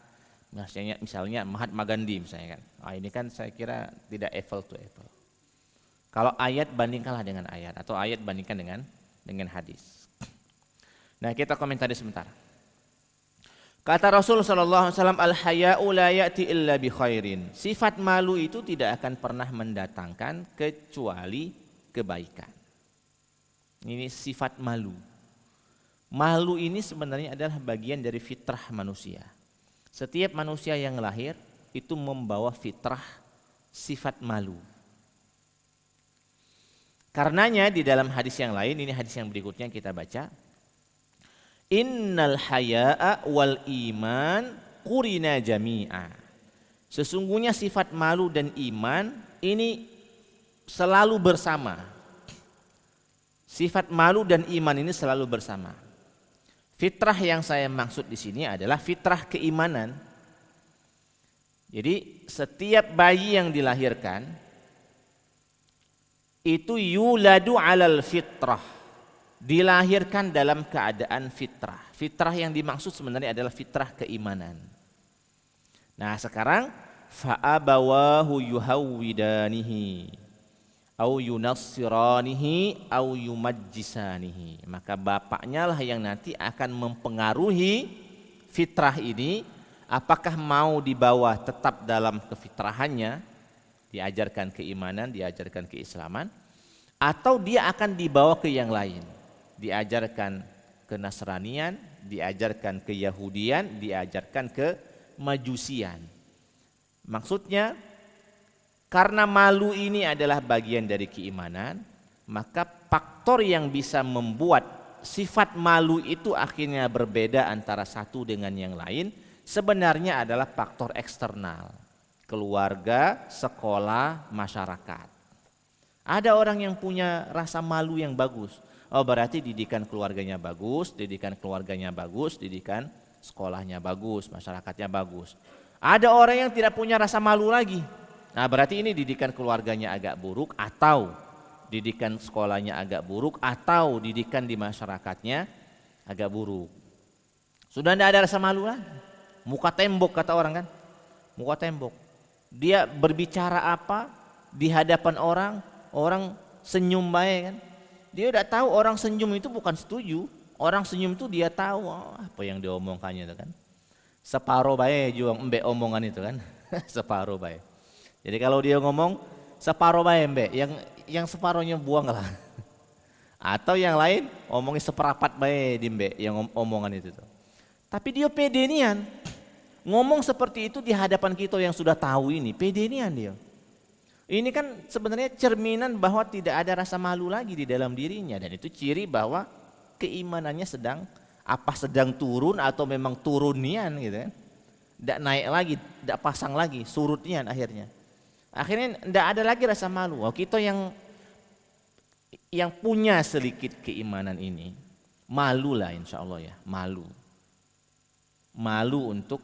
misalnya Mahatma Gandhi misalnya kan. Ini kan saya kira tidak apple to apple. Kalau ayat bandingkanlah dengan ayat, atau ayat bandingkan dengan hadis. Nah, kita komentari sebentar. Kata Rasul sallallahu alaihi wasallam, al-haya'u la ya'ti illa bi khairin. Sifat malu itu tidak akan pernah mendatangkan kecuali kebaikan. Ini sifat malu. Malu ini sebenarnya adalah bagian dari fitrah manusia. Setiap manusia yang lahir itu membawa fitrah sifat malu. Karenanya di dalam hadis yang lain, ini hadis yang berikutnya kita baca, innal haya'a wal iman qurina jami'a. Sesungguhnya sifat malu dan iman ini selalu bersama. Sifat malu dan iman ini selalu bersama. Fitrah yang saya maksud di sini adalah fitrah keimanan. Jadi setiap bayi yang dilahirkan itu yuladu alal fitrah, dilahirkan dalam keadaan fitrah. Fitrah yang dimaksud sebenarnya adalah fitrah keimanan. Nah, sekarang fa'abawahu yuhawwidanihi au yunassiranihi au yumajjisanihi. Maka bapaknya lah yang nanti akan mempengaruhi fitrah ini, apakah mau dibawa tetap dalam kefitrahannya, diajarkan keimanan, diajarkan keislaman, atau dia akan dibawa ke yang lain, diajarkan ke Nasranian, diajarkan ke Yahudian, diajarkan ke Majusian. Maksudnya karena malu ini adalah bagian dari keimanan, maka faktor yang bisa membuat sifat malu itu akhirnya berbeda antara satu dengan yang lain sebenarnya adalah faktor eksternal. Keluarga, sekolah, masyarakat. Ada orang yang punya rasa malu yang bagus. Oh, berarti didikan keluarganya bagus, didikan sekolahnya bagus, masyarakatnya bagus. Ada orang yang tidak punya rasa malu lagi. Nah, berarti ini didikan keluarganya agak buruk, atau didikan sekolahnya agak buruk, atau didikan di masyarakatnya agak buruk. Sudah tidak ada rasa malu lagi. Muka tembok kata orang kan. Muka tembok. Dia berbicara apa di hadapan orang, orang senyum baik kan. Dia udah tahu orang senyum itu bukan setuju. Orang senyum itu dia tahu apa yang diomongkannya itu kan. Separuh baik juga mbek omongan itu kan. Separuh baik. Jadi kalau dia ngomong separuh baik mbek, yang separuhnya buang lah. Atau yang lain omongin seperapat baik di mbek yang omongan itu tuh. Tapi dia pede nian. Ngomong seperti itu di hadapan kita yang sudah tahu ini, pede nian dia. Ini kan sebenarnya cerminan bahwa tidak ada rasa malu lagi di dalam dirinya, dan itu ciri bahwa keimanannya sedang turun atau memang turun nian gitu kan. Tidak naik lagi, tidak pasang lagi, surut nian akhirnya. Akhirnya tidak ada lagi rasa malu. Kita yang punya sedikit keimanan ini, malu lah insya Allah ya, malu untuk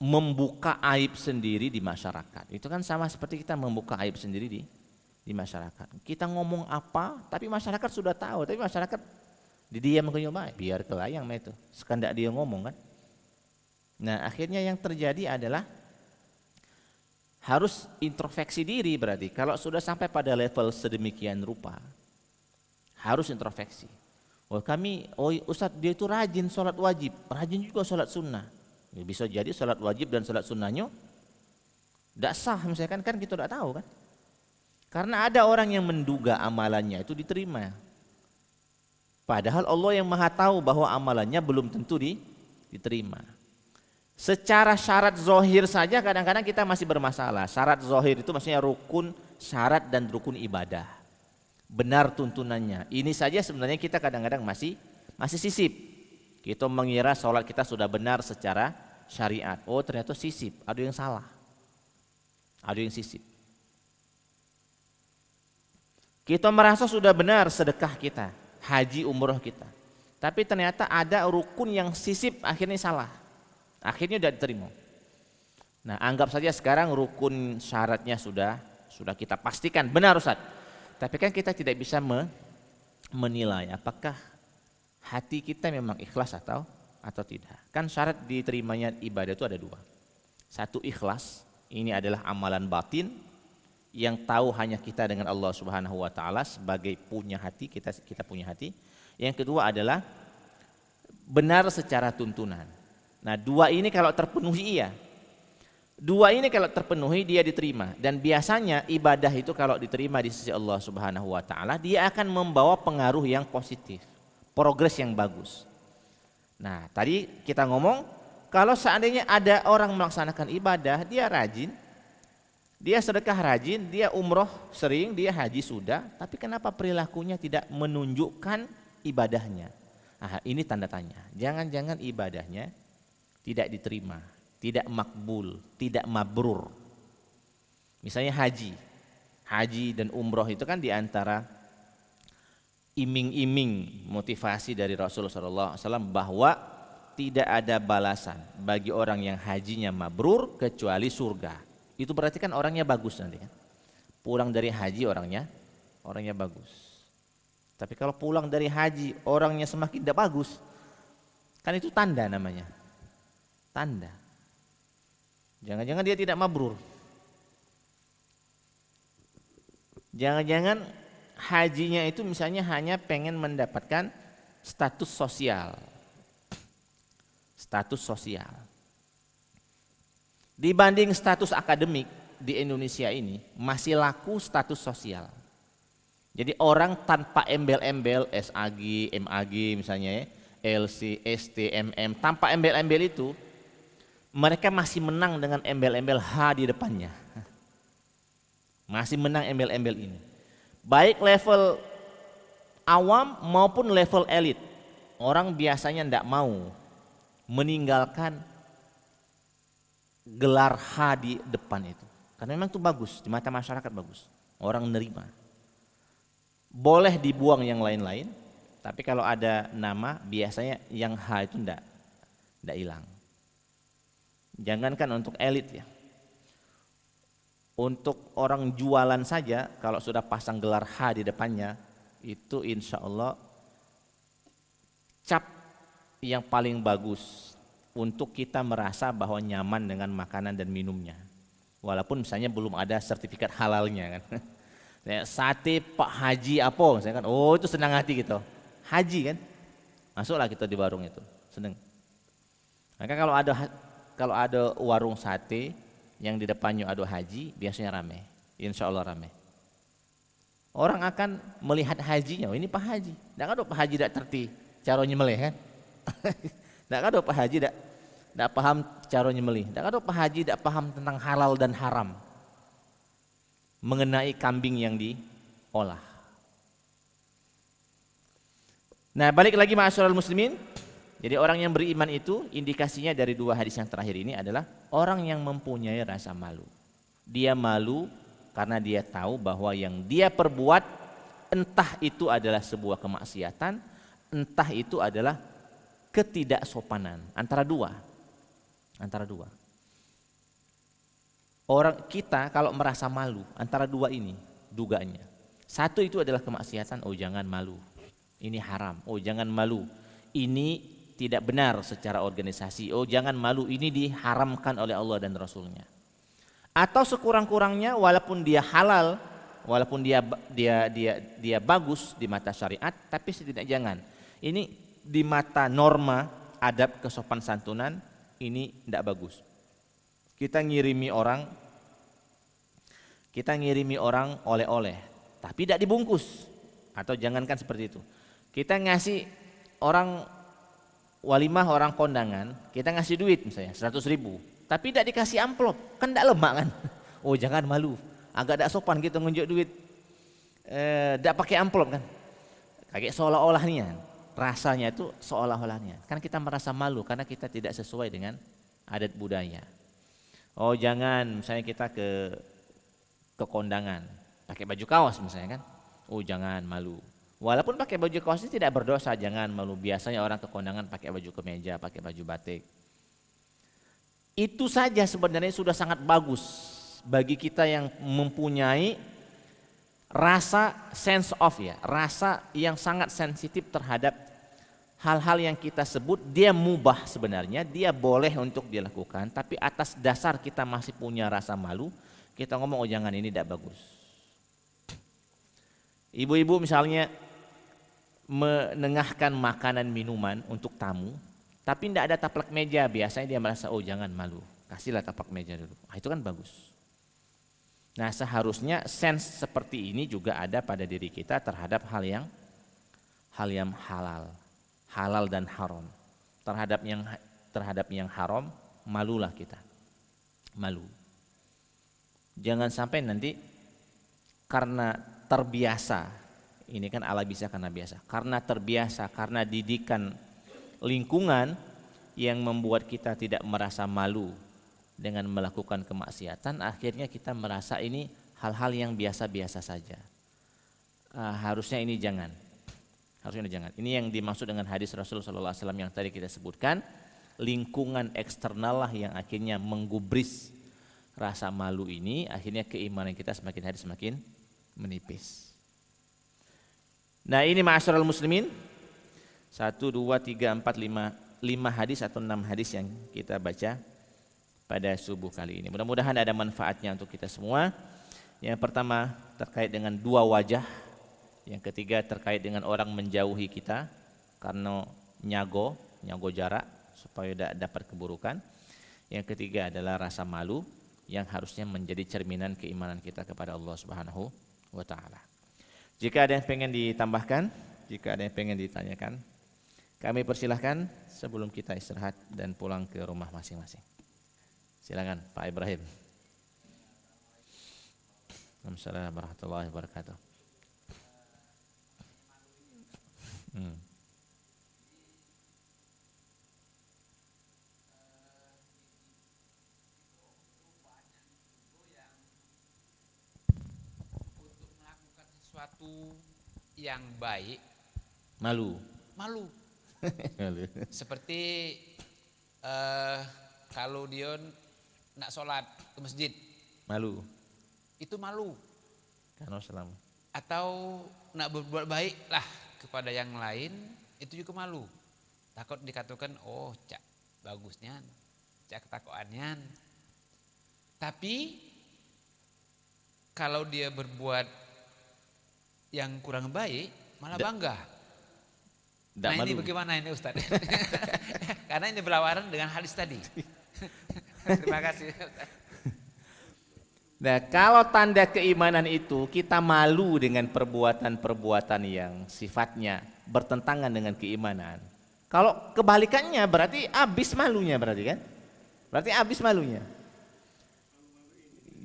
membuka aib sendiri di masyarakat. Itu kan sama seperti kita membuka aib sendiri di masyarakat. Kita ngomong apa, tapi masyarakat sudah tahu, tapi masyarakat didiam baik, biar kelayang itu. Sekandak dia ngomong kan. Nah, akhirnya yang terjadi adalah harus introspeksi diri berarti. Kalau sudah sampai pada level sedemikian rupa, harus introspeksi. Ustadz dia itu rajin sholat wajib, rajin juga sholat sunnah. Ya, bisa jadi sholat wajib dan sholat sunnahnya tidak sah misalkan, kan kita tidak tahu kan. Karena ada orang yang menduga amalannya itu diterima. Padahal Allah yang maha tahu bahwa amalannya belum tentu diterima. Secara syarat zohir saja kadang-kadang kita masih bermasalah. Syarat zohir itu maksudnya rukun, syarat dan rukun ibadah. Benar tuntunannya. Ini saja sebenarnya kita kadang-kadang masih sisip. Kita mengira sholat kita sudah benar secara syariat. Oh ternyata sisip, ada yang salah. Ada yang sisip. Kita merasa sudah benar sedekah kita, haji umroh kita. Tapi ternyata ada rukun yang sisip akhirnya salah. Akhirnya tidak diterima. Nah, anggap saja sekarang rukun syaratnya sudah kita pastikan benar Ustaz. Tapi kan kita tidak bisa menilai apakah hati kita memang ikhlas atau tidak. Kan syarat diterimanya ibadah itu ada dua. Satu ikhlas, ini adalah amalan batin yang tahu hanya kita dengan Allah Subhanahu wa taala sebagai punya hati, kita punya hati. Yang kedua adalah benar secara tuntunan. Nah, dua ini kalau terpenuhi iya. Dua ini kalau terpenuhi dia diterima. Dan biasanya ibadah itu kalau diterima di sisi Allah Subhanahu wa taala, dia akan membawa pengaruh yang positif, progres yang bagus. Nah, tadi kita ngomong kalau seandainya ada orang melaksanakan ibadah, dia rajin, dia sedekah rajin, dia umroh sering, dia haji sudah, tapi kenapa perilakunya tidak menunjukkan ibadahnya? Nah, ini tanda tanya. Jangan-jangan ibadahnya tidak diterima, tidak makbul, tidak mabrur. Misalnya haji dan umroh itu kan diantara iming-iming motivasi dari Rasulullah SAW bahwa tidak ada balasan bagi orang yang hajinya mabrur kecuali surga. Itu berarti kan orangnya bagus nanti kan. Pulang dari haji orangnya bagus. Tapi kalau pulang dari haji orangnya semakin tidak bagus, kan itu tanda namanya. Tanda. Jangan-jangan dia tidak mabrur. Jangan-jangan hajinya itu misalnya hanya pengen mendapatkan status sosial. Status sosial. Dibanding status akademik di Indonesia ini masih laku status sosial. Jadi orang tanpa embel-embel SAG, MAG misalnya ya, LC, ST, MM, tanpa embel-embel itu mereka masih menang dengan embel-embel H di depannya. Masih menang embel-embel ini. Baik level awam maupun level elit. Orang biasanya tidak mau meninggalkan gelar H di depan itu. Karena memang itu bagus, di mata masyarakat bagus. Orang nerima. Boleh dibuang yang lain-lain, tapi kalau ada nama biasanya yang H itu tidak hilang. Jangankan untuk elit ya. Untuk orang jualan saja kalau sudah pasang gelar H di depannya itu insya Allah cap yang paling bagus untuk kita merasa bahwa nyaman dengan makanan dan minumnya. Walaupun misalnya belum ada sertifikat halalnya kan. Sate Pak Haji apa misalnya kan, oh itu senang hati gitu. Haji kan, masuklah kita di warung itu, senang. Maka kalau ada warung sate yang di depannya ada haji, biasanya rame, insya Allah rame. Orang akan melihat hajinya, oh ini Pak Haji. Tidak ada Pak Haji tidak terti caranya melih kan? Tidak ada Pak Haji tidak paham caranya melih. Tidak ada Pak Haji tidak paham tentang halal dan haram mengenai kambing yang diolah. Nah, balik lagi ma'asyiral muslimin. Jadi orang yang beriman itu indikasinya dari dua hadis yang terakhir ini adalah orang yang mempunyai rasa malu. Dia malu karena dia tahu bahwa yang dia perbuat entah itu adalah sebuah kemaksiatan, entah itu adalah ketidaksopanan. Antara dua. Orang kita kalau merasa malu antara dua ini dugaannya. Satu itu adalah kemaksiatan, oh jangan malu. Ini haram, oh jangan malu. Ini tidak benar secara organisasi, oh jangan malu, ini diharamkan oleh Allah dan Rasulnya. Atau sekurang-kurangnya walaupun dia halal, walaupun dia bagus di mata syariat, tapi setidaknya jangan. Ini di mata norma adab kesopan santunan ini tidak bagus. Kita ngirimi orang oleh-oleh, tapi tidak dibungkus. Atau jangankan seperti itu. Kita ngasih orang walimah, orang kondangan, kita ngasih duit misalnya 100.000, tapi tidak dikasih amplop, kan tidak lemak kan? Oh jangan malu, agak tidak sopan kita ngunjuk duit, tidak pakai amplop kan? Kayak seolah-olahnya, rasanya itu seolah-olahnya. Kan kita merasa malu karena kita tidak sesuai dengan adat budaya. Oh jangan, misalnya kita ke kondangan pakai baju kaos misalnya kan, oh jangan malu. Walaupun pakai baju kaos ini tidak berdosa, jangan malu. Biasanya orang ke kondangan pakai baju kemeja, pakai baju batik. Itu saja sebenarnya sudah sangat bagus bagi kita yang mempunyai rasa sense of rasa yang sangat sensitif terhadap hal-hal yang kita sebut dia mubah sebenarnya, dia boleh untuk dilakukan, tapi atas dasar kita masih punya rasa malu, kita ngomong oh jangan, ini tidak bagus. Ibu-ibu misalnya menengahkan makanan minuman untuk tamu, tapi tidak ada taplak meja, biasanya dia merasa oh jangan malu, kasihlah taplak meja dulu. Itu kan bagus. Nah seharusnya sense seperti ini juga ada pada diri kita terhadap hal yang halal dan haram. Terhadap yang haram malulah kita, malu. Jangan sampai nanti karena terbiasa, ini kan ala bisa karena biasa, karena terbiasa, karena didikan lingkungan yang membuat kita tidak merasa malu dengan melakukan kemaksiatan, akhirnya kita merasa ini hal-hal yang biasa-biasa saja. Harusnya ini jangan. Ini yang dimaksud dengan hadis Rasulullah SAW yang tadi kita sebutkan, lingkungan eksternal lah yang akhirnya menggubris rasa malu ini, akhirnya keimanan kita semakin hari semakin menipis. Nah ini ma'asyiral muslimin, 1, 2, 3, 4, 5 hadis atau 6 hadis yang kita baca pada subuh kali ini. Mudah-mudahan ada manfaatnya untuk kita semua. Yang pertama terkait dengan dua wajah, yang ketiga terkait dengan orang menjauhi kita karena nyago jarak supaya tidak dapat keburukan. Yang ketiga adalah rasa malu yang harusnya menjadi cerminan keimanan kita kepada Allah Subhanahu wa taala. Jika ada yang pengen ditambahkan, jika ada yang pengen ditanyakan, kami persilahkan sebelum kita istirahat dan pulang ke rumah masing-masing. Silakan Pak Ibrahim. Assalamualaikum warahmatullahi wabarakatuh. Untuk melakukan sesuatu yang baik Malu. Seperti kalau dia nak sholat ke masjid, Malu. itu malu. Karena salam. Atau nak berbuat baik lah kepada yang lain, itu juga malu. Takut dikatakan, oh cak bagusnya, cak ketakuannya. Tapi kalau dia berbuat yang kurang baik, malah bangga. Nah ini bagaimana ini Ustaz? Karena ini berlawanan dengan hadis tadi. Terima kasih Ustaz. Nah kalau tanda keimanan itu kita malu dengan perbuatan-perbuatan yang sifatnya bertentangan dengan keimanan. Kalau kebalikannya berarti habis malunya berarti kan? Berarti habis malunya.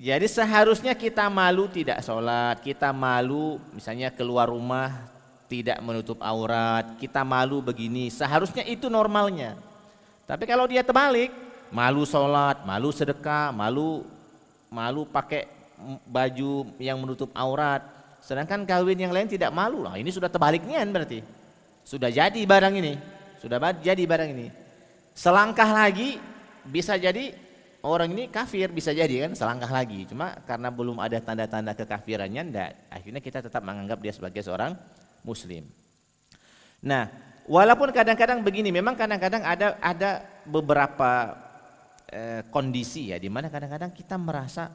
Jadi seharusnya kita malu tidak sholat, kita malu misalnya keluar rumah tidak menutup aurat, kita malu begini, seharusnya itu normalnya. Tapi kalau dia terbalik, malu sholat, malu sedekah, malu pakai baju yang menutup aurat, sedangkan kawin yang lain tidak malu, lah ini sudah terbaliknya berarti. Sudah jadi barang ini, Selangkah lagi bisa jadi orang ini kafir, bisa jadi kan, selangkah lagi. Cuma karena belum ada tanda-tanda kekafirannya, enggak. Akhirnya kita tetap menganggap dia sebagai seorang muslim. Nah, walaupun kadang-kadang begini, memang kadang-kadang ada beberapa kondisi ya, di mana kadang-kadang kita merasa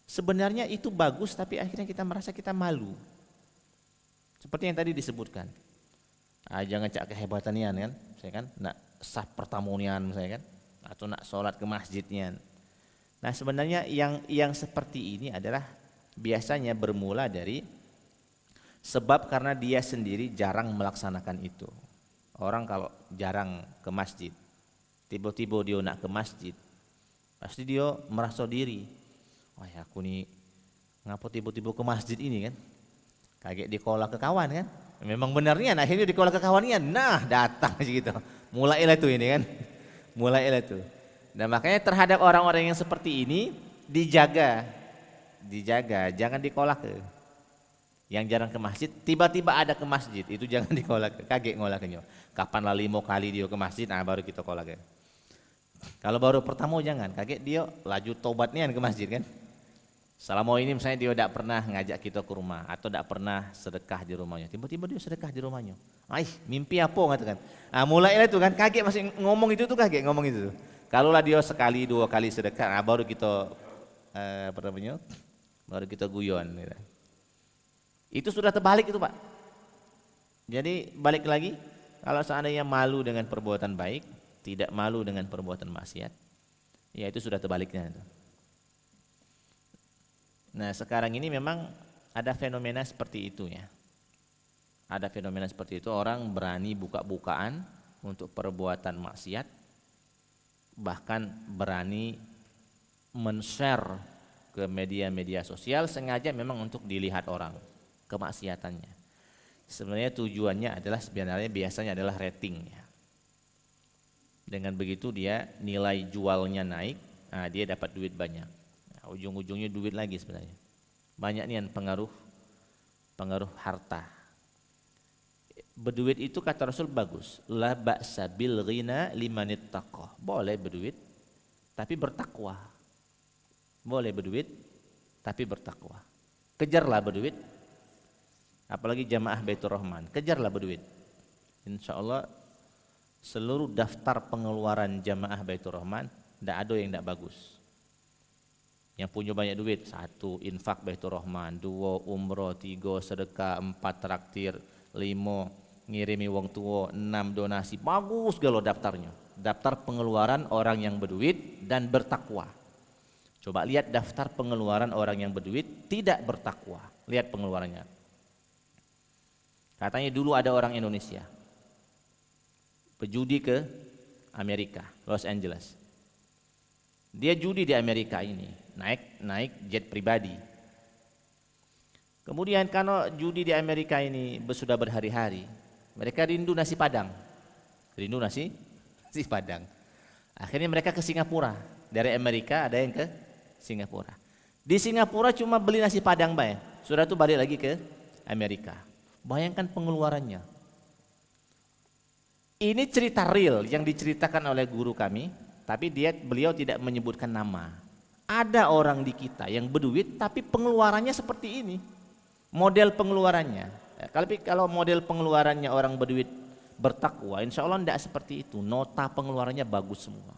sebenarnya itu bagus, tapi akhirnya kita merasa kita malu. Seperti yang tadi disebutkan. Jangan cak kehebatan kan, saya kan nak sah pertamunian saya kan, atau nak sholat ke masjidnya. Nah sebenarnya yang seperti ini adalah biasanya bermula dari sebab karena dia sendiri jarang melaksanakan itu. Orang kalau jarang ke masjid, tiba-tiba dia nak ke masjid, pasti dia merasa diri, wah ya aku nih ngapa tiba-tiba ke masjid ini kan, kaget dikola ke kawan kan, memang benarnya nah akhirnya dikola ke kawannya, nah datang gitu, mulailah tuh ini kan, mulailah tuh. Nah makanya terhadap orang-orang yang seperti ini dijaga, jangan dikolak ke. Yang jarang ke masjid, tiba-tiba ada ke masjid, itu jangan dikolak, kaget ngolaknya. Kapan lah 5 kali dia ke masjid, nah baru kita kolak. Kalau baru pertama jangan, kaget dia laju tobatnya ke masjid kan. Selama ini misalnya dia tidak pernah ngajak kita ke rumah atau tidak pernah sedekah di rumahnya, tiba-tiba dia sedekah di rumahnya. Mimpi apa katakan? Nah mulailah itu kan, kaget masih ngomong itu tuh, kaget ngomong itu tuh. Kalau lah dia sekali 2 kali sedekah, nah baru kita baru kita guyon. Gitu. Itu sudah terbalik itu Pak. Jadi balik lagi, kalau seandainya malu dengan perbuatan baik, tidak malu dengan perbuatan maksiat, ya itu sudah terbaliknya itu. Nah sekarang ini memang ada fenomena seperti itu ya. Ada fenomena seperti itu, orang berani buka-bukaan untuk perbuatan maksiat, bahkan berani men-share ke media-media sosial sengaja memang untuk dilihat orang kemaksiatannya. Sebenarnya tujuannya adalah biasanya adalah rating ya. Dengan begitu dia nilai jualnya naik, nah dia dapat duit banyak. Nah, ujung-ujungnya duit lagi sebenarnya. Banyak nih yang pengaruh harta. Berduit itu kata Rasul bagus. La ba'sa bil ghina liman ittaqa. Boleh berduit tapi bertakwa. Boleh berduit tapi bertakwa. Kejarlah berduit. Apalagi jamaah Baitur Rahman, kejarlah berduit. Insya Allah seluruh daftar pengeluaran jamaah Baitur Rahman tidak ada yang tidak bagus. Yang punya banyak duit, 1 infak Baitur Rahman, 2 umroh, 3 sedekah, 4 traktir, 5 ngirimi wong tua, 6 donasi, bagus galau daftarnya. Daftar pengeluaran orang yang berduit dan bertakwa. Coba lihat daftar pengeluaran orang yang berduit tidak bertakwa, lihat pengeluarannya. Katanya dulu ada orang Indonesia berjudi ke Amerika, Los Angeles. Dia judi di Amerika ini, naik jet pribadi. Kemudian karena judi di Amerika ini sudah berhari-hari, mereka rindu nasi Padang. Rindu nasi Padang. Akhirnya mereka ke Singapura. Dari Amerika ada yang ke Singapura. Di Singapura cuma beli nasi Padang bae. Sudah tuh balik lagi ke Amerika. Bayangkan pengeluarannya. Ini cerita real yang diceritakan oleh guru kami, tapi beliau tidak menyebutkan nama. Ada orang di kita yang berduit tapi pengeluarannya seperti ini. Model pengeluarannya. Kalau model pengeluarannya orang berduit bertakwa, insya Allah tidak seperti itu. Nota pengeluarannya bagus semua.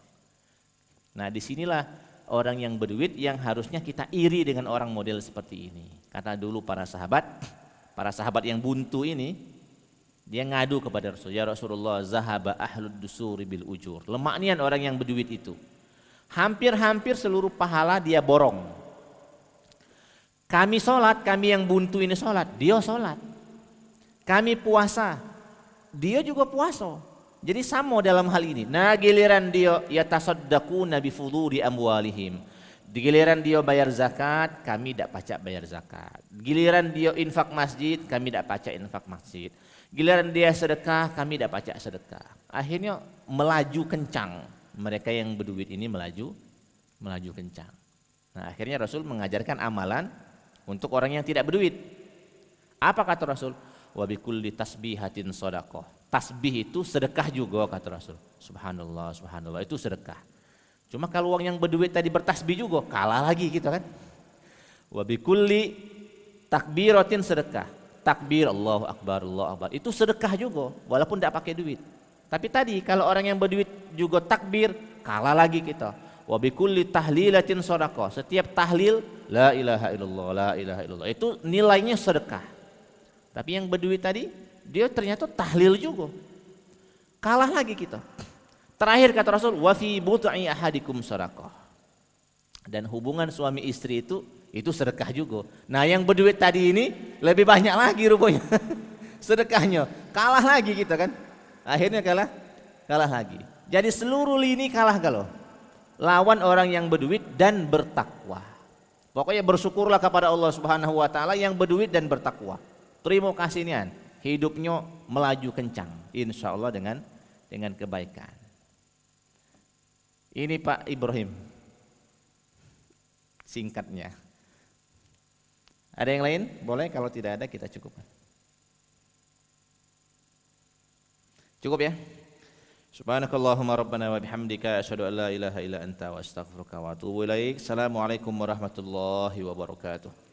Nah disinilah orang yang berduit yang harusnya kita iri dengan orang model seperti ini. Kata dulu para sahabat yang buntu ini, dia ngadu kepada Rasul, ya Rasulullah, zahaba ahlud dusuri bil ujur. Lemaknian orang yang berduit itu. Hampir-hampir seluruh pahala dia borong. Kami sholat, kami yang buntu ini sholat, dia sholat. Kami puasa, dia juga puasa. Jadi sama dalam hal ini. Nah giliran dia yatasaddaquna bi fuduri amwalihim. Di giliran dia bayar zakat, kami tidak pacak bayar zakat. Giliran dia infak masjid, kami tidak pacak infak masjid. Giliran dia sedekah, kami tidak pacak sedekah. Akhirnya melaju kencang. Mereka yang berduit ini melaju kencang. Nah akhirnya Rasul mengajarkan amalan untuk orang yang tidak berduit. Apa kata Rasul? Wa bikulli tasbihatin shadaqah. Tasbih itu sedekah juga kata Rasul. Subhanallah, subhanallah itu sedekah. Cuma kalau uang yang berduit tadi bertasbih juga kalah lagi gitu kan. Wa bikulli takbiratin sedekah. Takbir Allahu Akbar, Allahu Akbar. Itu sedekah juga walaupun tidak pakai duit. Tapi tadi kalau orang yang berduit juga takbir, kalah lagi kita. Wa bikulli tahlilatin shadaqah. Setiap tahlil la ilaha illallah, la ilaha illallah. Itu nilainya sedekah. Tapi yang berduit tadi dia ternyata tahlil juga. Kalah lagi kita. Terakhir kata Rasul, wa fi bud'i ahadikum shadaqah. Dan hubungan suami istri itu sedekah juga. Nah, yang berduit tadi ini lebih banyak lagi rupanya. Sedekahnya. Kalah lagi kita kan. Akhirnya kalah lagi. Jadi seluruh lini kalah kalau lawan orang yang berduit dan bertakwa. Pokoknya bersyukurlah kepada Allah Subhanahu wa taala yang berduit dan bertakwa. Terima kasih nian. Hidupnya melaju kencang insyaallah dengan kebaikan. Ini Pak Ibrahim. Singkatnya. Ada yang lain? Boleh, kalau tidak ada kita cukupkan. Cukup ya? Subhanakallahumma rabbana wa bihamdika asyhadu an la ilaha illa anta wa astaghfiruka wa atubu ilaik. Assalamualaikum warahmatullahi wabarakatuh.